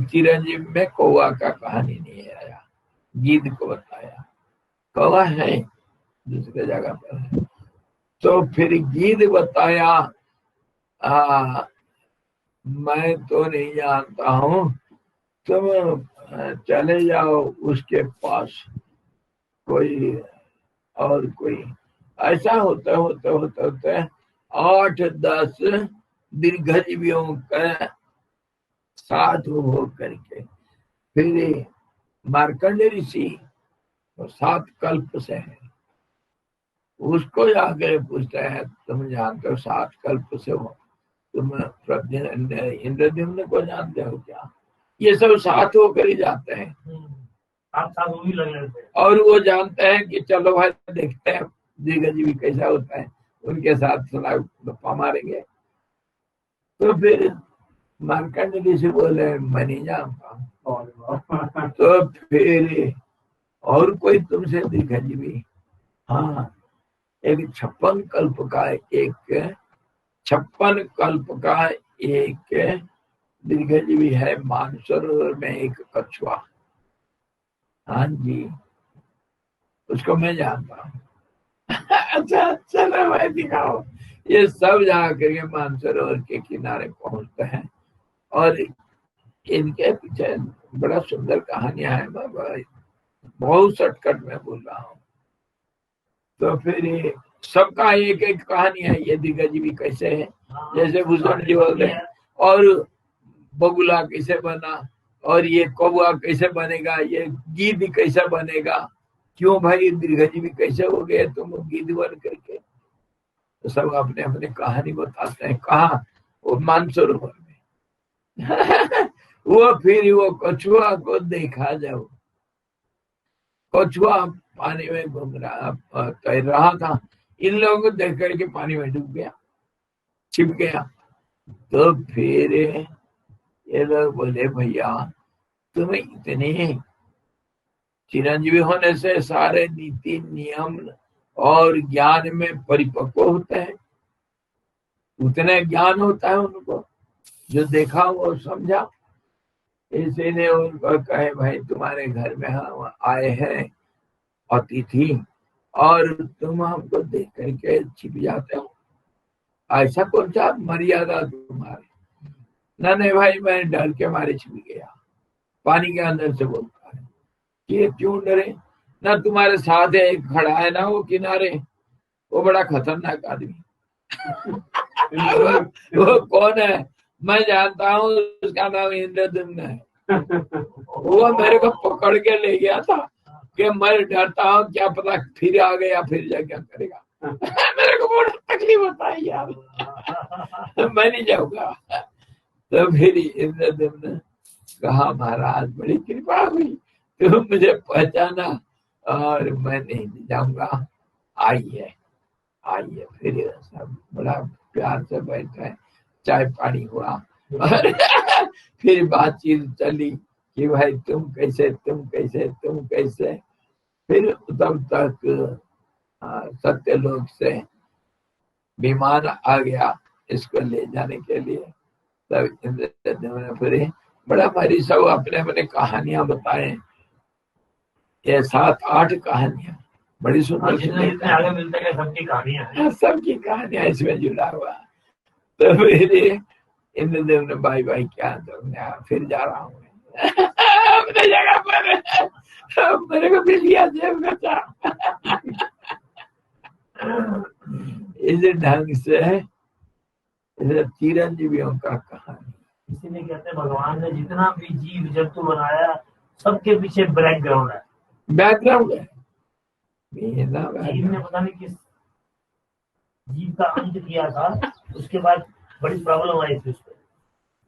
चिरंजीव में कौवा का कहानी नहीं आया, गीद को बताया। कौवा है दूसरे जगह पर है। तो फिर गीद बताया, मैं तो नहीं जानता हूँ, तुम चले जाओ उसके पास, कोई और कोई। ऐसा होते होते होते होते 8-10 दीर्घजीवियों का साथ हो करके फिर मार्कंडेय ऋषि 7 कल्प से है, उसको जाकर पूछता है तुम जानते हो 7 कल्प से हो, तुम इंद्रद्युम्न को जानते हो क्या? ये सब साथ होकर ही जाते हैं। आप साथ वही लग रहे थे। और वो जानते हैं कि चलो भाई देखते हैं दीर्घजीवी कैसा होता है, उनके साथ थोड़ा गप्पा मारेंगे। तो फिर मार्कंडेय ऋषि बोले मैं नहीं जानता। तो फिर और कोई तुमसे दीर्घजीवी? हाँ, एक 56 कल्प का एक दीर्घजीवी है, मानसरोवर में एक कछुआ। हाँ जी, उसको मैं जानता हूँ। अच्छा चलो भाई दिखाओ। ये सब जाकर के मानसरोवर के किनारे पहुंचते हैं और इनके पीछे बड़ा सुंदर कहानियां है, मैं बहुत शॉर्टकट में बोल रहा हूँ। तो फिर सबका एक एक कहानी है, ये दीर्घजीवी कैसे है, जैसे भूषण जी बोलते हैं, और बगुला कैसे बना, और ये कौवा कैसे बनेगा, ये गीद कैसे बनेगा, क्यों भाई दीर्घजीवी कैसे हो गए तुम गीद बन करके। तो सब अपने अपने कहानी बताते हैं। कहा? वो मानसरोवर में। वो फिर वो कछुआ को देखा, जब कछुआ पानी में घूम रहा, तैर रहा था, इन लोगों को देख करके पानी में डूब गया, छिप गया। तो फिर ये लोग बोले भैया तुम्हें इतने चिरंजीवी होने से सारे नीति नियम और ज्ञान में परिपक्व होते हैं, उतने ज्ञान होता है उनको, जो देखा वो समझा। इसीलिए उनको कहे भाई तुम्हारे घर में हम आए हैं अतिथि और तुम हमको देख करके छिप जाते हो, ऐसा कौन सा मर्यादा तुम्हारे? नहीं भाई मैं डर के मारे छिप गया। पानी के अंदर से बोलता है कि क्यों डरे? ना तुम्हारे साथ एक खड़ा है ना वो किनारे, वो बड़ा खतरनाक आदमी। वो कौन है? मैं जानता हूँ, उसका नाम इंद्रद्युम्न है। वो मेरे को पकड़ के ले गया था कि मैं डरता हूँ क्या पता फिर आ गया, फिर जा क्या करेगा। मेरे को बड़ा तकलीफ होता है यार। मैं नहीं जाऊंगा। तो फिर इंद्रद्युम्न कहा महाराज बड़ी कृपा हुई, तुम मुझे पहचाना और मैं नहीं जाऊंगा, आइए आइए। फिर सब बड़ा प्यार से बैठे, चाय पानी हुआ और फिर बातचीत चली कि भाई तुम कैसे तुम कैसे तुम कैसे। फिर तब तक सत्यलोक से विमान आ गया इसको ले जाने के लिए। तब इंद्रद्युम्न ने फिर बड़ा भारी सब अपने अपने कहानियां बताए, ये 7-8 कहानियां बड़ी सुंदर आगे मिलते हैं, सबकी कहानियां हैं, सबकी कहानियां इसमें जुड़ा हुआ। तो फिर इंद्रद्युम्न भाई क्या फिर जा रहा हूँ अपने जगह पर, मेरे को मिल गया जेब का। इस ढंग से चिरंजीवियों का कहानी। इसीलिए कहते हैं भगवान ने जितना भी जीव जंतु बनाया सबके पीछे बैकग्राउंड है। बैकग्राउंड है। जीव ने पता नहीं किस जीव का अंत किया था, उसके बाद बड़ी प्रॉब्लम आई थी उसको,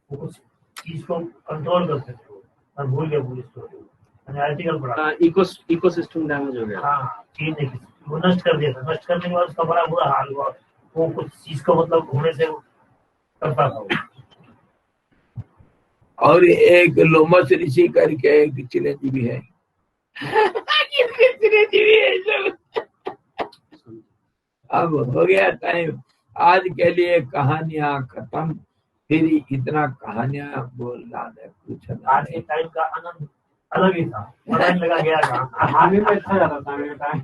वो कुछ चीज को कंट्रोल करते थे और भूल गया पूरी स्टोरी। मैंने आर्टिकल पढ़ा। इकोसिस्टम डैमेज हो गया। हाँ, चीज ने वो नष्ट कर दिया था। नष्ट करने के बाद उसका बड़ा बुरा हाल हुआ। वो कुछ चीज को मतलब होने से करता था वो। और एक लोमस ऋषि करके एक चिरंजीवी है। चिरंजीवी है सब। अब हो गया टाइम, आज के लिए कहानियां खत्म। फिर इतना कहानियां बोलना है कुछ आज के टाइम का आनंद अलग ही था, पता नहीं लगा गया था। कहानी में अच्छा जाता था मेरे टाइम।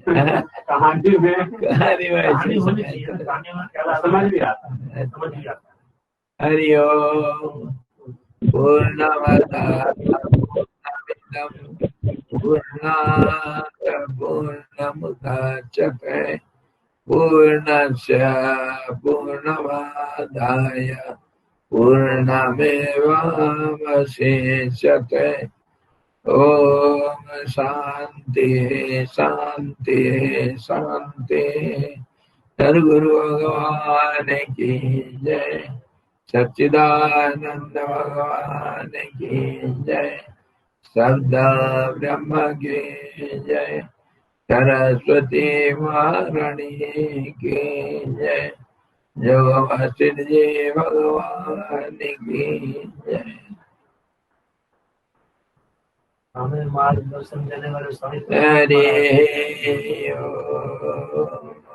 कहानी में कहानी होनी चाहिए, कहानी में क्या समझ भी आता है। समझ भी आता है। हरि ओम। पूर्णमदः पूर्णात् पूर्णमुदच्यते पूर्णस्य पूर्णमादाय पूर्णमेवावशिष्यते। ओम शांति शांति शांति। सद्गुरु भगवान की जय। सच्चिदानंद भगवान की जय। शब्द ब्रह्म की जय। सरस्वती महारानी की जय। जो वशिष्ठ जी भगवान की जय। हमें मार्गदर्शन देने वाले स्वामी हरि ओम।